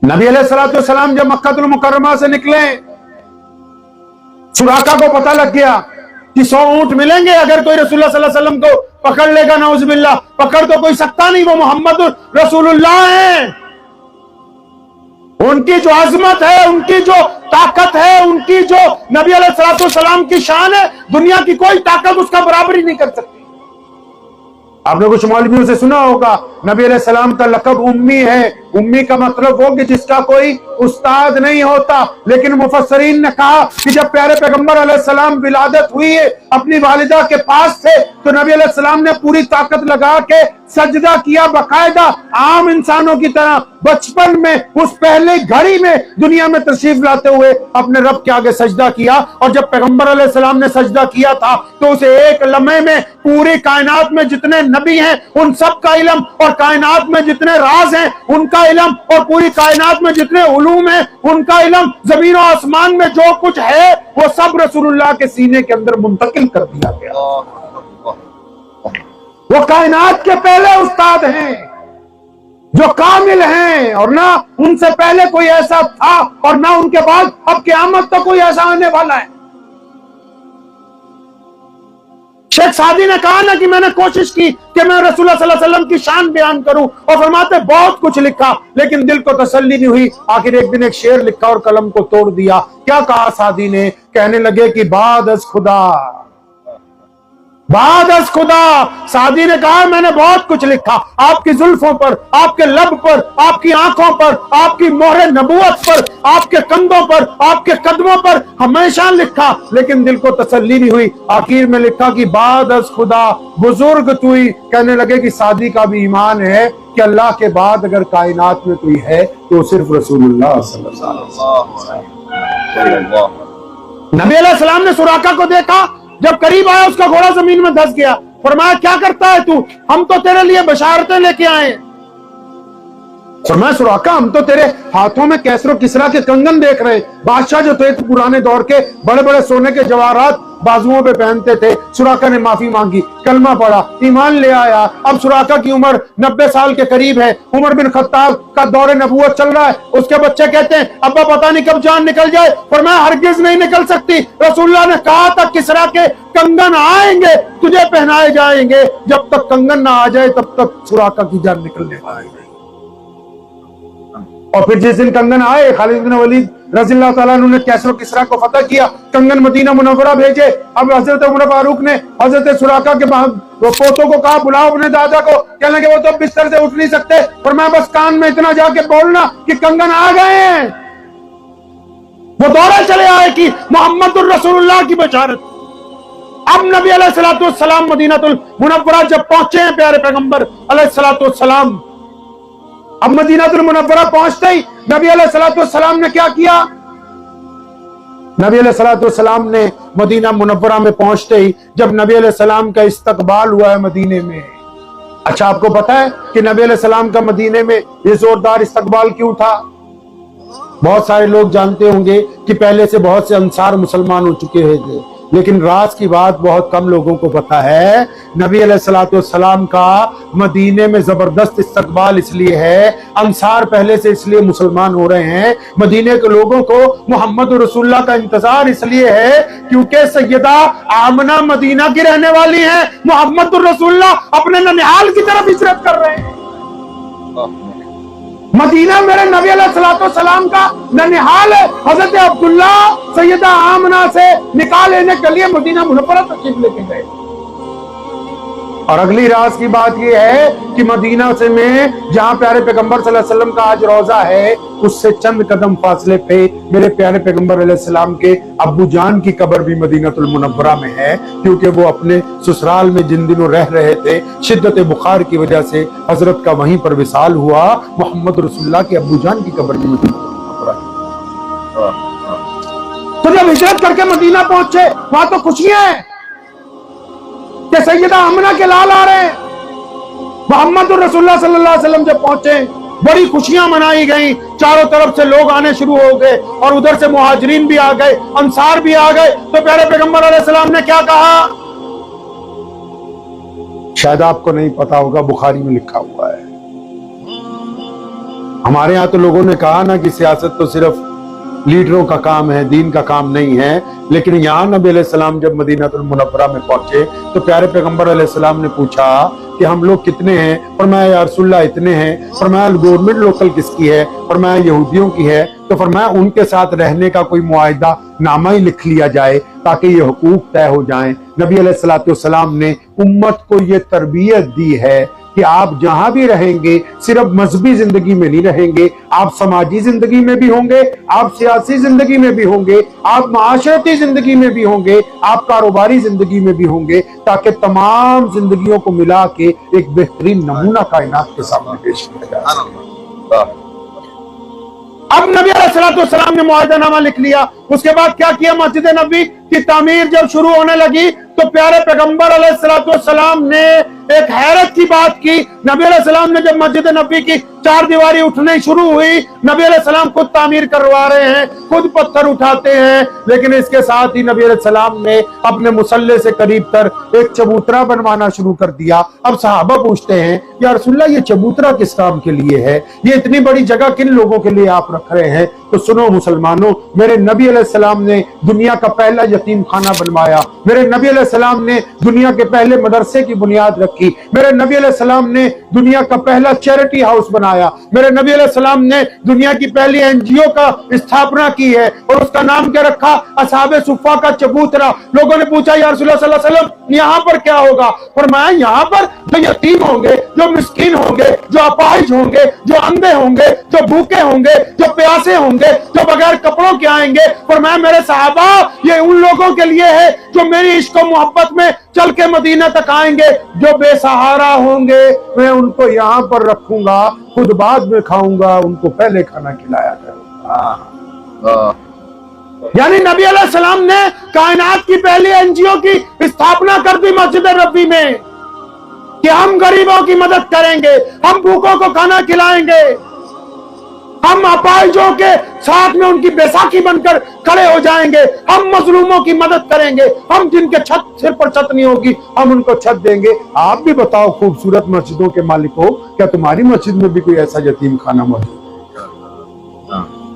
नबी अलैहिस्सलाम जब मक्कातुल मुकर्रमा से निकले, सुराका को पता लग गया कि 100 ऊंट मिलेंगे अगर कोई रसूलुल्लाह सल्लल्लाहु अलैहि वसल्लम को पकड़ लेगा। नाउजुबिल्लाह, पकड़ तो कोई सकता नहीं, वो मोहम्मद रसूलुल्लाह हैं। उनकी जो अजमत है, उनकी जो ताकत है, उनकी जो नबी अलैहिस्सलाम की शान है, दुनिया की कोई ताकत उसका बराबरी नहीं कर सकती। आपने कुछ मौलवियों से सुना होगा नबी अलैहिस्सलाम का लक़ब उम्मी है। उम्मी का मतलब वो कि जिसका कोई उस्ताद नहीं होता। लेकिन मुफस्सरीन ने कहा कि जब प्यारे पैगंबर अलैहिस्सलाम विलादत हुई है, अपनी वालिदा के पास थे, तो नबी अलैहिस्सलाम ने पूरी ताकत लगा के सजदा किया, बाकायदा आम इंसानों की तरह। बचपन में उस पहले घड़ी में दुनिया में तशरीफ लाते हुए अपने रब के आगे सजदा किया। और जब पैगंबर अलैहिस्सलाम ने सजदा किया था तो उसे एक लम्हे में पूरी कायनात में जितने नबी हैं उन सब का इल्म, और कायनात में जितने राज हैं उनका इल्म, और पूरी कायनात में जितने उलूम हैं उनका इल्म, जमीन और आसमान में जो कुछ है वो सब रसूलुल्लाह के सीने के अंदर मुंतकिल कर दिया गया। वो कायनात के पहले उस्ताद हैं जो कामिल हैं, और ना उनसे पहले कोई ऐसा था और ना उनके बाद अब क़यामत तक कोई ऐसा आने वाला है। शेख सादी ने कहा ना कि मैंने कोशिश की कि मैं रसूलुल्लाह सल्लल्लाहु अलैहि वसल्लम की शान बयान करूं, और फरमाते बहुत कुछ लिखा लेकिन दिल को तसल्ली नहीं हुई। आखिर एक दिन एक शेर लिखा और कलम को तोड़ दिया। क्या कहा सादी ने? कहने लगे कि बाद अज खुदा, बाद अज खुदा। सादी ने कहा मैंने बहुत कुछ लिखा, आपकी जुल्फों पर, आपके लब पर, आपकी आंखों पर, आपकी मोहरे नबूवत पर, आपके कंधों पर, आपके कदमों पर हमेशा लिखा, लेकिन दिल को तसल्ली नहीं हुई। आखिर में लिखा कि बाद अज खुदा बुजुर्ग तुई। कहने लगे कि सादी का भी ईमान है कि अल्लाह के बाद अगर कायनात में कोई है तो सिर्फ रसूलुल्लाह सल्लल्लाहु अलैहि वसल्लम। नबी अलैहि सलाम ने सुराका को देखा, जब करीब आया उसका घोड़ा जमीन में धंस गया। फरमाया क्या करता है तू? हम तो तेरे लिए बशारतें लेके आए। फरमाया सुराका हम तो तेरे हाथों में कैसरो किसरा के कंगन देख रहे हैं। बादशाह जो थे पुराने दौर के बड़े बड़े सोने के जवाहरात बाजुओं पे पहनते थे। सुराका ने माफी मांगी, कलमा पढ़ा, ईमान ले आया। अब सुराका की उम्र 90 साल के करीब है। उमर बिन खत्ताब का दौरे नबूवत चल रहा है। उसके बच्चे कहते हैं अब्बा पता नहीं कब जान निकल जाए। फरमाया हरगिज नहीं निकल सकती। रसूलुल्लाह ने कहा था किसरा के कंगन आएंगे, तुझे पहनाए जाएंगे। जब तक कंगन ना आ जाए तब तक सुराका की जान निकलने पाएगी। और फिर जिस दिन कंगन आए, खालिद बिन वलीद रज़ियल्लाहु ताला अन्हु ने कैसर और किसरा को फतह किया, कंगन मदीना मुनव्वरा भेजे। अब हजरत उमर फारूक ने हजरत सुराका के पोतों को कहा बुलाओ अपने दादा को। कहने लगे वो तो बिस्तर से उठ नहीं सकते। फरमाया बस कान में इतना जाके बोलना कि कंगन आ गए हैं। वो दौड़े चले आए कि मोहम्मदुर रसूलुल्लाह की बशारत। अब नबी अलैहिस्सलातु वस्सलाम मदीनातुल मुनव्वरा जब पहुंचे हैं प्यारे पैगंबर अलैहिस्सलातु वस्सलाम, अब मदीनातुल मुनव्वरा पहुंचते ही नबी अलैहिस्सलातु वस्सलाम ने क्या किया? नबी अलैहिस्सलातु वस्सलाम ने मदीना मुनव्वरा में पहुंचते ही जब नबी अलैहिस्सलाम का इस्तकबाल हुआ है मदीने में। अच्छा आपको पता है कि नबी अलैहिस्सलाम का मदीने में ये जोरदार इस्तकबाल क्यों था? बहुत सारे लोग जानते होंगे कि पहले से बहुत से अंसार मुसलमान हो चुके थे, लेकिन राज की बात बहुत कम लोगों को पता है। नबी अलैहिस्सलातु वस्सलाम का मदीने में जबरदस्त इस्तकबाल इसलिए है, अंसार पहले से इसलिए मुसलमान हो रहे हैं। मदीने के लोगों को मोहम्मद रसूलुल्लाह का इंतजार इसलिए है क्योंकि सैयदा आमना मदीना की रहने वाली हैं। मोहम्मद रसूलुल्लाह अपने ननिहाल की तरफ हिजरत कर रहे हैं। मदीना मेरे नबी अलैहिस्सलातु वस्सलाम का ननिहाल है। हजरत अब्दुल्ला सैयदा आमना से निकाल लेने के लिए मदीना मुनव्वरा तशरीफ लेके गए। और अगली राज की बात यह है कि मदीना से में जहां प्यारे पैगंबर सल्लल्लाहु अलैहि वसल्लम का आज रोजा है, उससे चंद कदम फासले पे मेरे प्यारे पैगंबर अलैहिस्सलाम के अब्बू जान की कब्र भी मदीनातुल मुनव्वरा में है। क्योंकि वो अपने ससुराल में जिन दिनों रह रहे थे, शिद्दत बुखार की वजह से हजरत का वहीं पर विसाल हुआ। मोहम्मद रसूलुल्लाह के अब्बू जान की कब्र भी मदीनातुल मुनव्वरा। तो जब हिजरत करके मदीना पहुंचे वहां तो खुशियां हैं कि सैयदा आमना के लाल आ रहे हैं। मोहम्मद रसूलुल्लाह सल्लल्लाहु अलैहि वसल्लम जब पहुंचे बड़ी खुशियां मनाई गई। चारों तरफ से लोग आने शुरू हो गए और उधर से मुहाजिरीन भी आ गए, अंसार भी आ गए। तो प्यारे पैगंबर अलैहिस्सलाम ने क्या कहा? शायद आपको नहीं पता होगा, बुखारी में लिखा हुआ है। हमारे यहाँ तो लोगों ने कहा ना कि सियासत तो सिर्फ लीडरों का काम है, दीन का काम नहीं है, लेकिन यहाँ नबी अलैहिस्सलाम जब मदीनातुल मुनव्वरा में पहुंचे तो प्यारे पैगंबर अलैहिस्सलाम ने पूछा कि हम लोग कितने हैं? फरमाया या रसूलल्लाह इतने हैं। फरमाया गवर्नमेंट लोकल किसकी है? फरमाया यहूदियों की है। तो फरमाया उनके साथ रहने का कोई मुआहिदा नामा ही लिख लिया जाए ताकि ये हुकूक तय हो जाएं। नबी अलैहिस्सलाम ने उम्मत को ये तरबियत दी है कि आप जहां भी रहेंगे सिर्फ मजहबी जिंदगी में नहीं रहेंगे, आप समाजी जिंदगी में भी होंगे, आप सियासी जिंदगी में भी होंगे, आप माशरती जिंदगी में भी होंगे, आप कारोबारी जिंदगी में भी होंगे, ताकि तमाम जिंदगियों को मिला के एक बेहतरीन नमूना कायनात के सामने पेश किया जाए। अब नबी अलैहिस्सलाम ने मुआहदानामा लिख लिया। उसके बाद क्या किया? मस्जिद नबी की तामीर जब शुरू होने लगी तो प्यारे पैगंबर अलैहिस्सलाम ने एक हैरत की बात की। नबी अलैहिस्सलाम ने जब मस्जिद नबी की चार दीवारी उठने शुरू हुई, नबी अलैहिस्सलाम खुद तामीर करवा रहे हैं, खुद पत्थर उठाते हैं, लेकिन इसके साथ ही नबी अलैहिस्सलाम ने अपने मुसल्ले से करीब तर एक चबूतरा बनवाना शुरू कर दिया। अब सहाबा पूछते हैं, या रसूलल्लाह ये चबूतरा किस काम के लिए है? ये इतनी बड़ी जगह किन लोगों के लिए आप रख रहे हैं? तो सुनो मुसलमानों, मेरे नबी अलैहिस्सलाम ने दुनिया का पहला यतीम खाना बनवाया, मेरे नबी अलैहिस्सलाम ने दुनिया के पहले मदरसे की बुनियाद रखी, मेरे नबी अलैहिस्सलाम ने दुनिया का पहला चैरिटी हाउस बनाया, मेरे नबी अलैहिस्सलाम ने दुनिया की पहली एनजीओ का स्थापना की है और उसका नाम क्या रखा? असहाबे सुफ़ा का चबूतरा। लोगों ने पूछा या रसूलल्लाह सल्लल्लाहु अलैहि वसल्लम यहाँ पर क्या होगा? फरमाया यहाँ पर जो यतीम होंगे, जो मिस्कीन होंगे, जो अपाहिज होंगे, जो अंधे होंगे, जो भूखे होंगे, जो प्यासे होंगे, जो बगैर कपड़ों के आएंगे, फरमाया मेरे सहाबा ये उन लोगों के लिए है जो मेरी इश्क और मोहब्बत में चल के मदीना तक आएंगे। जो बेसहारा होंगे मैं उनको यहाँ पर रखूंगा, खुद बाद में खाऊंगा, उनको पहले खाना खिलाया करूंगा। यानी नबी अलैहिस्सलाम ने कायनात की पहली एनजीओ की स्थापना कर दी मस्जिद नबी में कि हम गरीबों की मदद करेंगे, हम भूखों को खाना खिलाएंगे, हम अपाहिजों के साथ में उनकी बैसाखी बनकर खड़े हो जाएंगे, हम मजलूमों की मदद करेंगे, हम जिनके सिर पर छत नहीं होगी हम उनको छत देंगे। आप भी बताओ खूबसूरत मस्जिदों के मालिक हो, क्या तुम्हारी मस्जिद में भी कोई ऐसा यतीम खाना मौजूद है?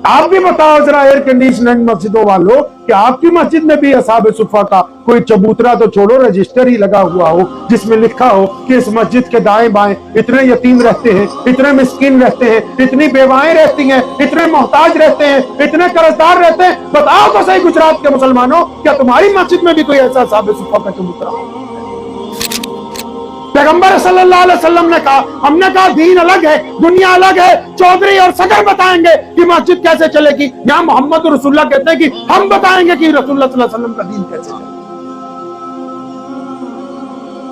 आप भी बताओ जरा एयर कंडीशनिंग मस्जिदों वालों कि आपकी मस्जिद में भी असहाबे सुफ़ा का कोई चबूतरा तो छोड़ो, रजिस्टर ही लगा हुआ हो जिसमें लिखा हो कि इस मस्जिद के दाएं बाएं इतने यतीम रहते हैं, इतने मिस्कीन रहते हैं, इतनी बेवाएं रहती हैं, इतने मोहताज रहते हैं, इतने कर्जदार रहते हैं। बताओ तो सही गुजरात के मुसलमानों, क्या तुम्हारी मस्जिद में भी कोई ऐसा असहाबे सुफ़ा का चबूतरा? पैगंबर सल्लल्लाहु अलैहि वसल्लम ने कहा, हमने कहा दीन अलग है, दुनिया अलग है, चौधरी और सगर बताएंगे कि मस्जिद कैसे चलेगी। यहाँ मोहम्मद रसूलुल्लाह कहते हैं कि हम बताएंगे कि रसूलुल्लाह सल्लल्लाहु अलैहि वसल्लम का दीन कैसे चलेगा।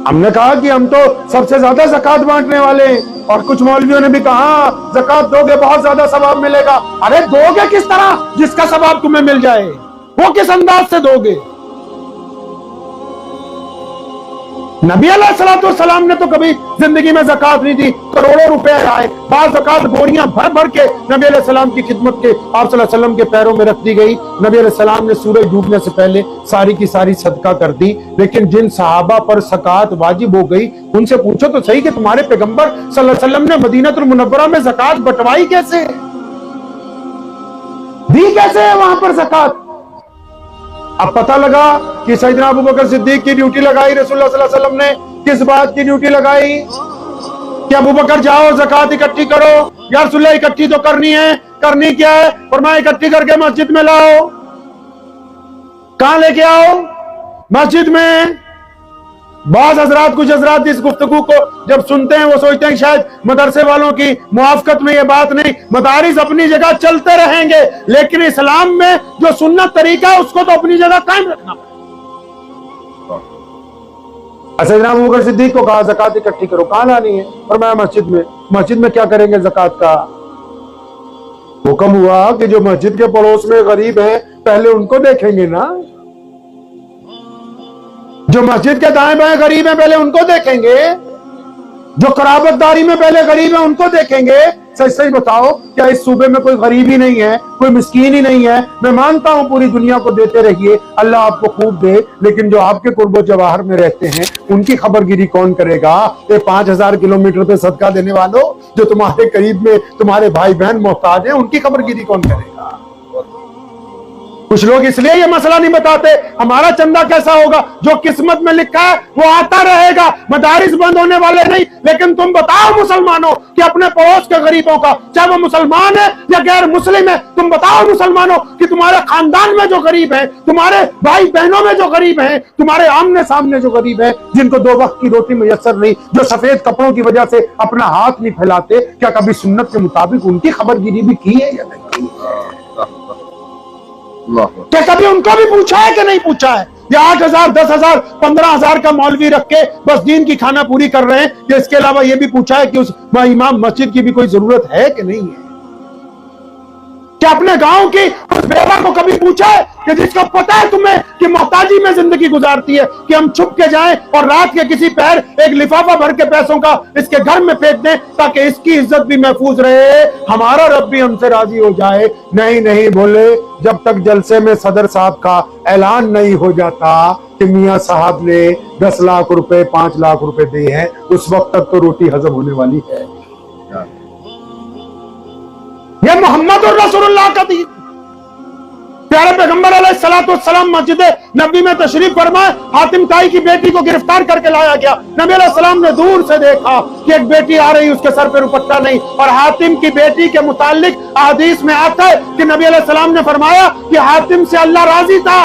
हमने कहा कि हम तो सबसे ज्यादा ज़कात बांटने वाले हैं, और कुछ मौलवियों ने भी कहा ज़कात दोगे बहुत ज्यादा सवाब मिलेगा। अरे दोगे किस तरह जिसका सवाब तुम्हें मिल जाए? वो किस अंदाज से दोगे? नबी अलैहिस्सलाम ने तो कभी जिंदगी में ज़कात नहीं दी, करोड़ों रुपए आए, बाद ज़कात बोरियां भर भर के नबी अलैहिस्सलाम की खिदमत के आप सल्लल्लाहु अलैहि वसल्लम के पैरों में रख दी गई। नबी अलैहिस्सलाम ने सूरज डूबने से पहले सारी की सारी सदका कर दी। लेकिन जिन सहाबा पर ज़कात वाजिब हो गई उनसे पूछो तो सही कि तुम्हारे पैगंबर सल्लल्लाहु अलैहि वसल्लम ने मदीनातुल मुनव्वरा में ज़कात बंटवाई कैसे, दी कैसे है वहां पर ज़कात? अब पता लगा कि सैयदना अबू बकर सिद्दीक की ड्यूटी लगाई रसूलुल्लाह सल्लल्लाहु अलैहि वसल्लम ने। किस बात की ड्यूटी लगाई? कि अबू बकर जाओ ज़कात इकट्ठी करो। या रसूलुल्लाह इकट्ठी तो करनी है, करनी क्या है? फरमाया इकट्ठी करके मस्जिद में लाओ। कहां लेके आओ? मस्जिद में। बाज़ हजरात, कुछ हजरात इस गुफ्तगू को जब सुनते हैं वो सोचते हैं शायद मदरसे वालों की मुआफकत में ये बात नहीं, मदारिस अपनी जगह चलते रहेंगे, लेकिन इस्लाम में जो सुन्नत तरीका है उसको तो अपनी जगह कायम रखना पड़ेगा। सैयदना अबू बकर सिद्दीक को कहा ज़कात इकट्ठी करो। कहां लानी है? फरमाया मस्जिद में। मस्जिद में क्या करेंगे ज़कात का? हुक्म हुआ कि जो मस्जिद के पड़ोस में गरीब है पहले उनको देखेंगे ना, जो मस्जिद के दाएं बाएं गरीब हैं पहले उनको देखेंगे, जो कराबतदारी में पहले गरीब हैं उनको देखेंगे, सच सच बताओ, क्या इस सूबे में कोई गरीब ही नहीं है, कोई मिस्कीन ही नहीं है? मैं मानता हूँ पूरी दुनिया को देते रहिए, अल्लाह आपको खूब दे, लेकिन जो आपके कुर्बो जवाहर में रहते हैं उनकी खबरगिरी कौन करेगा? ये 5000 किलोमीटर पे सदका देने वालों, जो तुम्हारे करीब में तुम्हारे भाई बहन मोहताज हैं, उनकी खबरगिरी कौन करेगा? कुछ लोग इसलिए ये मसला नहीं बताते, हमारा चंदा कैसा होगा? जो किस्मत में लिखा है वो आता रहेगा, मदारिस बंद होने वाले नहीं। लेकिन तुम बताओ मुसलमानों कि अपने पड़ोस के गरीबों का, चाहे वो मुसलमान है या गैर मुस्लिम है, तुम बताओ मुसलमानों कि तुम्हारे खानदान में जो गरीब है, तुम्हारे भाई बहनों में जो गरीब है, तुम्हारे आमने सामने जो गरीब है, जिनको 2 वक्त की रोटी मैसर नहीं, जो सफेद कपड़ों की वजह से अपना हाथ नहीं फैलाते, क्या कभी सुन्नत के मुताबिक उनकी खबरगिरी भी की है या नहीं? क्या कभी उनको भी पूछा है कि नहीं पूछा है? या 8,000, 10,000, 15,000 का मौलवी रख के बस दीन की खाना पूरी कर रहे हैं? या इसके अलावा ये भी पूछा है कि उस इमाम मस्जिद की भी कोई जरूरत है कि नहीं है? क्या अपने गांव की उस बेवा को कभी पूछा है कि जिसको पता है तुम्हें कि मोहताजी में जिंदगी गुजारती है, कि हम छुप के जाएं और रात के किसी पैर एक लिफाफा भर के पैसों का इसके घर में फेंक दें ताकि इसकी इज्जत भी महफूज रहे, हमारा रब भी हमसे राजी हो जाए? नहीं नहीं बोले, जब तक जलसे में सदर साहब का ऐलान नहीं हो जाता कि मियां साहब ने 10 लाख रुपए 5 लाख रुपए दिए हैं, उस वक्त तक तो रोटी हजम होने वाली है। यह मोहम्मद और रसूलुल्लाह का दीन। प्यारे पैगंबर अलैहिस्सलाम मस्जिद नबी में तशरीफ फरमाए, हातिम ताई की बेटी को गिरफ्तार करके लाया गया। नबी अलैहिस्सलाम ने दूर से देखा कि एक बेटी आ रही, उसके सर पे दुपट्टा नहीं, और हातिम की बेटी के मुतालिक हदीस में आता है कि नबी अलैहिस्सलाम ने फरमाया कि हातिम से अल्लाह राजी था,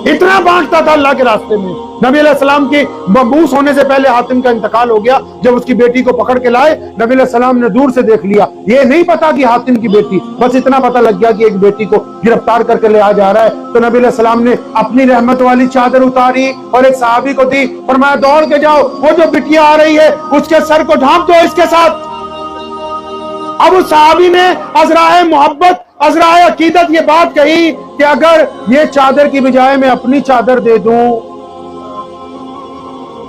इतना बांटता था अल्लाह के रास्ते में। नबी अलैहिस्सलाम की मबूस होने से पहले हातिम का इंतकाल हो गया। जब उसकी बेटी को पकड़ के लाए, नबी अलैहिस्सलाम ने दूर से देख लिया, ये नहीं पता कि हातिम की बेटी, बस इतना पता लग गया कि एक बेटी को गिरफ्तार करके ले आ जा रहा है। तो नबी अलैहिस्सलाम ने अपनी रहमत वाली चादर उतारी और एक सहाबी को दी, फरमाया दौड़ के जाओ, वो जो बिटिया आ रही है उसके सर को ढांप दो इसके साथ। अब उस सहाबी ने अज़राए मोहब्बत, अज़राए अकीदत ये बात कही कि अगर ये चादर की बजाय मैं अपनी चादर दे दूं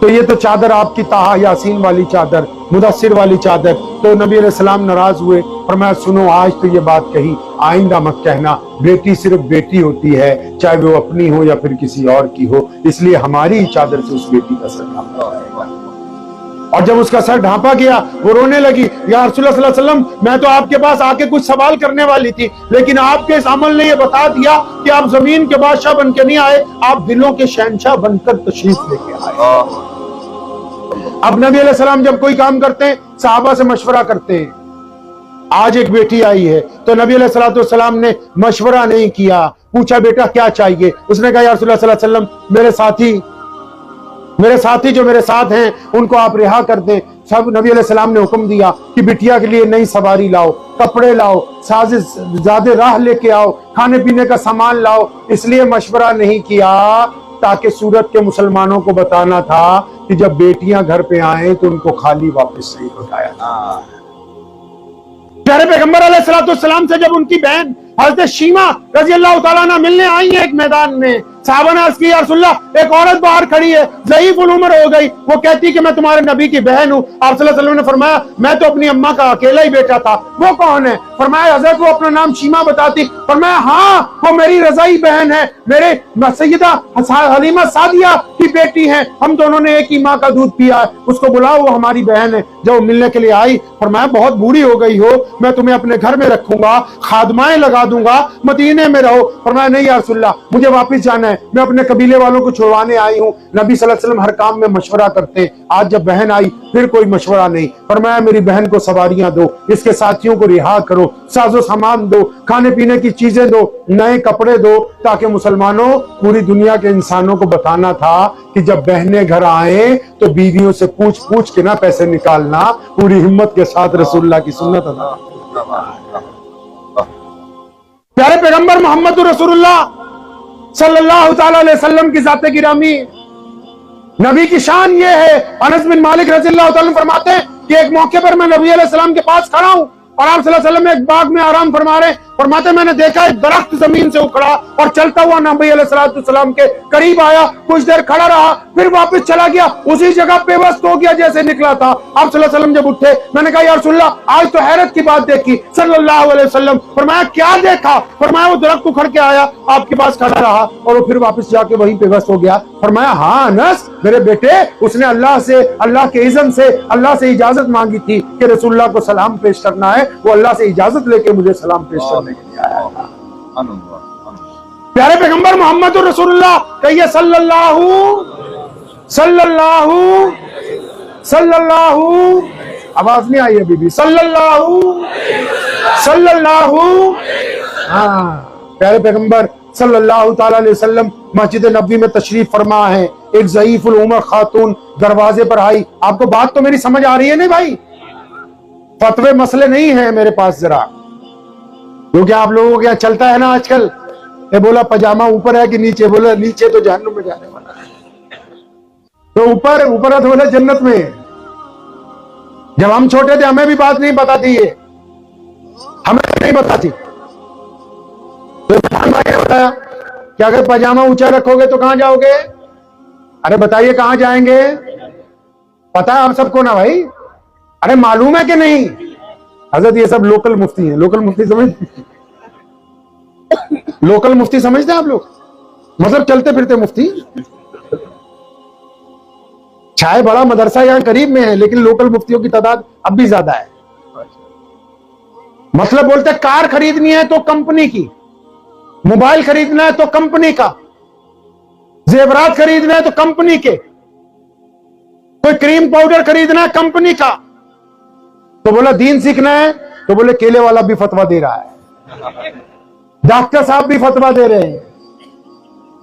तो ये तो चादर आपकी ताहा यासीन वाली चादर, मुदस्सिर वाली चादर। तो नबी अलैहिस्सलाम नाराज हुए, फरमाया सुनो, आज तो ये बात कही, आइंदा मत कहना। बेटी सिर्फ बेटी होती है, चाहे वो अपनी हो या फिर किसी और की हो, इसलिए हमारी चादर से उस बेटी का सर ढांपा जाएगा। और जब उसका सर ढांपा गया, वो रोने लगी, या रसूलुल्लाह सल्लल्लाहु अलैहि वसल्लम, मैं तो आपके पास आके कुछ सवाल करने वाली थी, लेकिन आपके इस अमल ने ये बता दिया कि आप जमीन के बादशाह बन के नहीं आए, आप दिलों के शहंशाह बनकर तशरीफ लेके आए। अब नबी अलैहि सलाम जब कोई काम करते हैं, सहाबा से मशवरा करते हैं। आज एक बेटी आई है तो नबी अलैहि सलाम ने मशवरा नहीं किया, पूछा बेटा क्या चाहिए? उसने कहा या रसूलुल्लाह सल्लल्लाहु अलैहि वसल्लम, मेरे साथी जो मेरे साथ हैं उनको आप रिहा कर दें। सब नबी अलैहि सलाम ने हुक्म दिया कि बिटिया के लिए नई सवारी लाओ, कपड़े लाओ, ज्यादा राह लेके आओ, खाने पीने का सामान लाओ। इसलिए मशवरा नहीं किया ताकि सूरत के मुसलमानों को बताना था कि जब बेटियां घर पे आए तो उनको खाली वापस नहीं लौटाया। प्यारे पैगंबर अलैहिस्सलाम से जब उनकी बहन हज़रत शीमा रज़ी अल्लाह तआला अन्हा मिलने आई है एक मैदान में, साहबा ने अर्ज़ की या रसूलल्लाह, एक औरत बाहर खड़ी है, ज़ईफ़ उल उम्र हो गई, वो कहती कि मैं तुम्हारे नबी की बहन हूँ। आप सल्लल्लाहु अलैहि वसल्लम ने फरमाया मैं तो अपनी अम्मा का अकेला ही बेटा था। वो कौन है? फरमाया हज़रत वो अपना नाम शीमा बताती। फरमाया हाँ, वो मेरी रज़ाई बहन है, मेरे सैयदा हलीमा सादिया की बेटी है, हम दोनों ने एक ही माँ का दूध पिया है, उसको बुलाओ, वो हमारी बहन है। जब वो मिलने के लिए आई, फरमाया बहुत बूढ़ी हो गई हो, मैं तुम्हें अपने घर में रखूंगा, खादमाएं लगा दूंगा, मदीने में रहो। फरमाया नहीं या रसूलल्लाह, मुझे वापस जाना है, मैं अपने कबीले वालों को छुड़वाने आई हूँ। नबी सल्लल्लाहु अलैहि वसल्लम हर काम में मशवरा करते हैं, आज जब बहन आई फिर कोई मशवरा नहीं। फरमाया मेरी बहन को सवारियां दो, इसके साथियों को रिहा करो, साजो सामान दो, खाने पीने की चीजें दो, नए कपड़े दो, ताकि मुसलमानों पूरी दुनिया के इंसानों को बताना था कि जब बहनें घर आए तो बीवियों से पूछ पूछ के ना पैसे निकालना, पूरी हिम्मत के साथ रसूलुल्लाह की सुन्नत अदा। प्यारे पैगंबर मोहम्मद रसूलुल्लाह सल्लल्लाहु ताला अलैहि वसल्लम की जाते गिरामी, नबी की शान ये है। अनस बिन मालिक रज़ियल्लाहु ताला फरमाते हैं कि एक मौके पर मैं नबी अलैहि सलाम के पास खड़ा हूं, اور آپ صلی اللہ علیہ وسلم ایک باغ میں آرام فرما رہے ہیں. فرماتے میں نے دیکھا ایک درخت زمین سے اکھڑا اور چلتا ہوا نبی علیہ السلام کے قریب آیا, کچھ دیر کھڑا رہا, پھر واپس چلا گیا, اسی جگہ پہ بس ہو گیا جیسے نکلا تھا. آپ صلی اللہ علیہ وسلم جب اٹھے, میں نے کہا یا رسول اللہ آج تو حیرت کی بات دیکھی. صلی اللہ علیہ وسلم فرمایا کیا دیکھا؟ فرمایا وہ درخت اکھڑ کے آیا, آپ کے پاس کھڑا رہا اور وہ پھر واپس جا کے وہیں پہ بس ہو گیا. فرمایا ہاں انس میرے بیٹے, اس نے اللہ کے اذن سے, اللہ سے اجازت مانگی تھی کہ رسول اللہ کو سلام پیش کرنا ہے, وہ اللہ سے اجازت لے کے مجھے سلام پیش کرنے کے لیے آیا. پیارے پیغمبر محمد رسول اللہ کہیے صلی اللہ, آواز نہیں آئی ابھی بھی, صلی اللہ. ہاں پیارے پیغمبر صلی اللہ تعالی علیہ وسلم مسجد نبوی میں تشریف فرما ہے. ایک ضعیف العمر خاتون دروازے پر آئی. آپ کو بات تو میری سمجھ آ رہی ہے نہیں بھائی؟ فتوے مسئلے نہیں ہیں میرے پاس ذرا, کیونکہ آپ لوگوں کے یہاں چلتا ہے نا آج کل, یہ بولا پاجامہ اوپر ہے کہ نیچے, بولا نیچے تو جہنم میں جانے والا ہے, تو اوپر ہے تو بولا جنت میں. جب ہم چھوٹے تھے ہمیں بھی بات نہیں بتاتی ہے, ہمیں نہیں بتاتی. بتایا کہ اگر پاجامہ اونچا رکھو گے تو کہاں جاؤ گے؟ ارے بتائیے کہاں جائیں گے؟ پتا ہے آپ سب کو نا بھائی؟ ارے معلوم ہے کہ نہیں؟ حضرت یہ سب لوکل مفتی ہیں. لوکل مفتی لوکل مفتی سمجھتے ہیں آپ لوگ؟ مطلب چلتے پھرتے مفتی. چاہے بڑا مدرسہ یہاں قریب میں ہے لیکن لوکل مفتیوں کی تعداد اب بھی زیادہ ہے. مطلب بولتے کار خریدنی ہے تو کمپنی کی, موبائل خریدنا ہے تو کمپنی کا, زیورات خریدنا ہے تو کمپنی کے, کوئی کریم پاؤڈر خریدنا ہے کمپنی کا. تو بولا دین سیکھنا ہے تو بولے کیلے والا بھی فتوا دے رہا ہے, ڈاکٹر صاحب بھی فتوا دے رہے ہیں,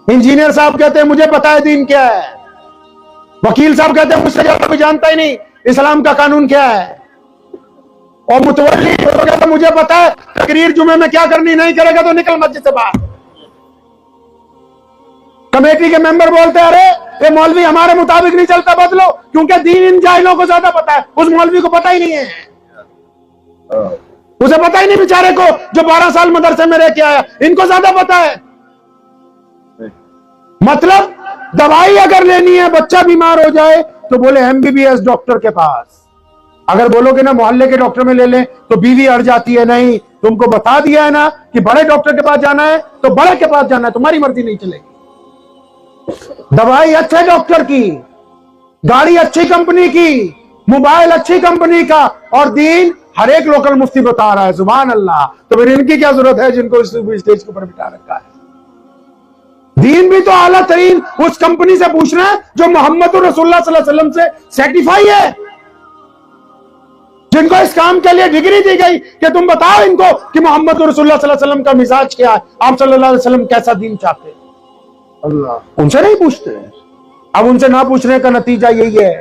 انجینئر صاحب کہتے ہیں مجھے پتا ہے دین کیا ہے, وکیل صاحب کہتے ہیں مجھ سے زیادہ کوئی جانتا ہی نہیں اسلام کا قانون کیا ہے, اور متولی کہتا ہے مجھے پتا ہے تقریر جمعے میں کیا کرنی, نہیں کرے گا تو نکل مسجد سے باہر. کمیٹی کے ممبر بولتے ہیں ارے یہ مولوی ہمارے مطابق نہیں چلتا, بدلو, کیونکہ دین ان جاہلوں کو زیادہ پتا ہے, اس مولوی کو پتا ہی نہیں ہے, اسے پتا ہی نہیں بیچارے کو جو 12 سال مدرسے میں رہ کے آیا, ان کو زیادہ پتا ہے. مطلب دوائی اگر لینی ہے, بچہ بیمار ہو جائے تو بولے MBBS ڈاکٹر کے پاس. اگر بولو گے نا محلے کے ڈاکٹر میں لے لیں تو بیوی اڑ جاتی ہے. نہیں, تم کو بتا دیا ہے نا کہ بڑے ڈاکٹر کے پاس جانا ہے تو بڑے کے پاس جانا ہے, تمہاری مرضی نہیں چلے گی. دوائی اچھے ڈاکٹر کی, گاڑی اچھی کمپنی کی, موبائل اچھی کمپنی کا, اور دین ہر ایک لوکل مفتی بتا رہا ہے. سبحان اللہ. تو پھر ان کی کیا ضرورت ہے جن کو اسٹیج کے اوپر بٹھا رکھا ہے؟ دین بھی تو اعلیٰ ترین اس کمپنی سے پوچھنا ہے جو محمد رسول اللہ صلی اللہ علیہ وسلم سے سرٹیفائی ہے, جن کو اس کام کے لیے ڈگری دی گئی کہ تم بتاؤ ان کو کہ محمد رسول اللہ صلی اللہ علیہ وسلم کا مزاج کیا ہے, آپ صلی اللہ علیہ وسلم کیسا دین چاہتے ہیں. اللہ ان سے نہیں پوچھتے. اب ان سے نہ پوچھنے کا نتیجہ یہی ہے,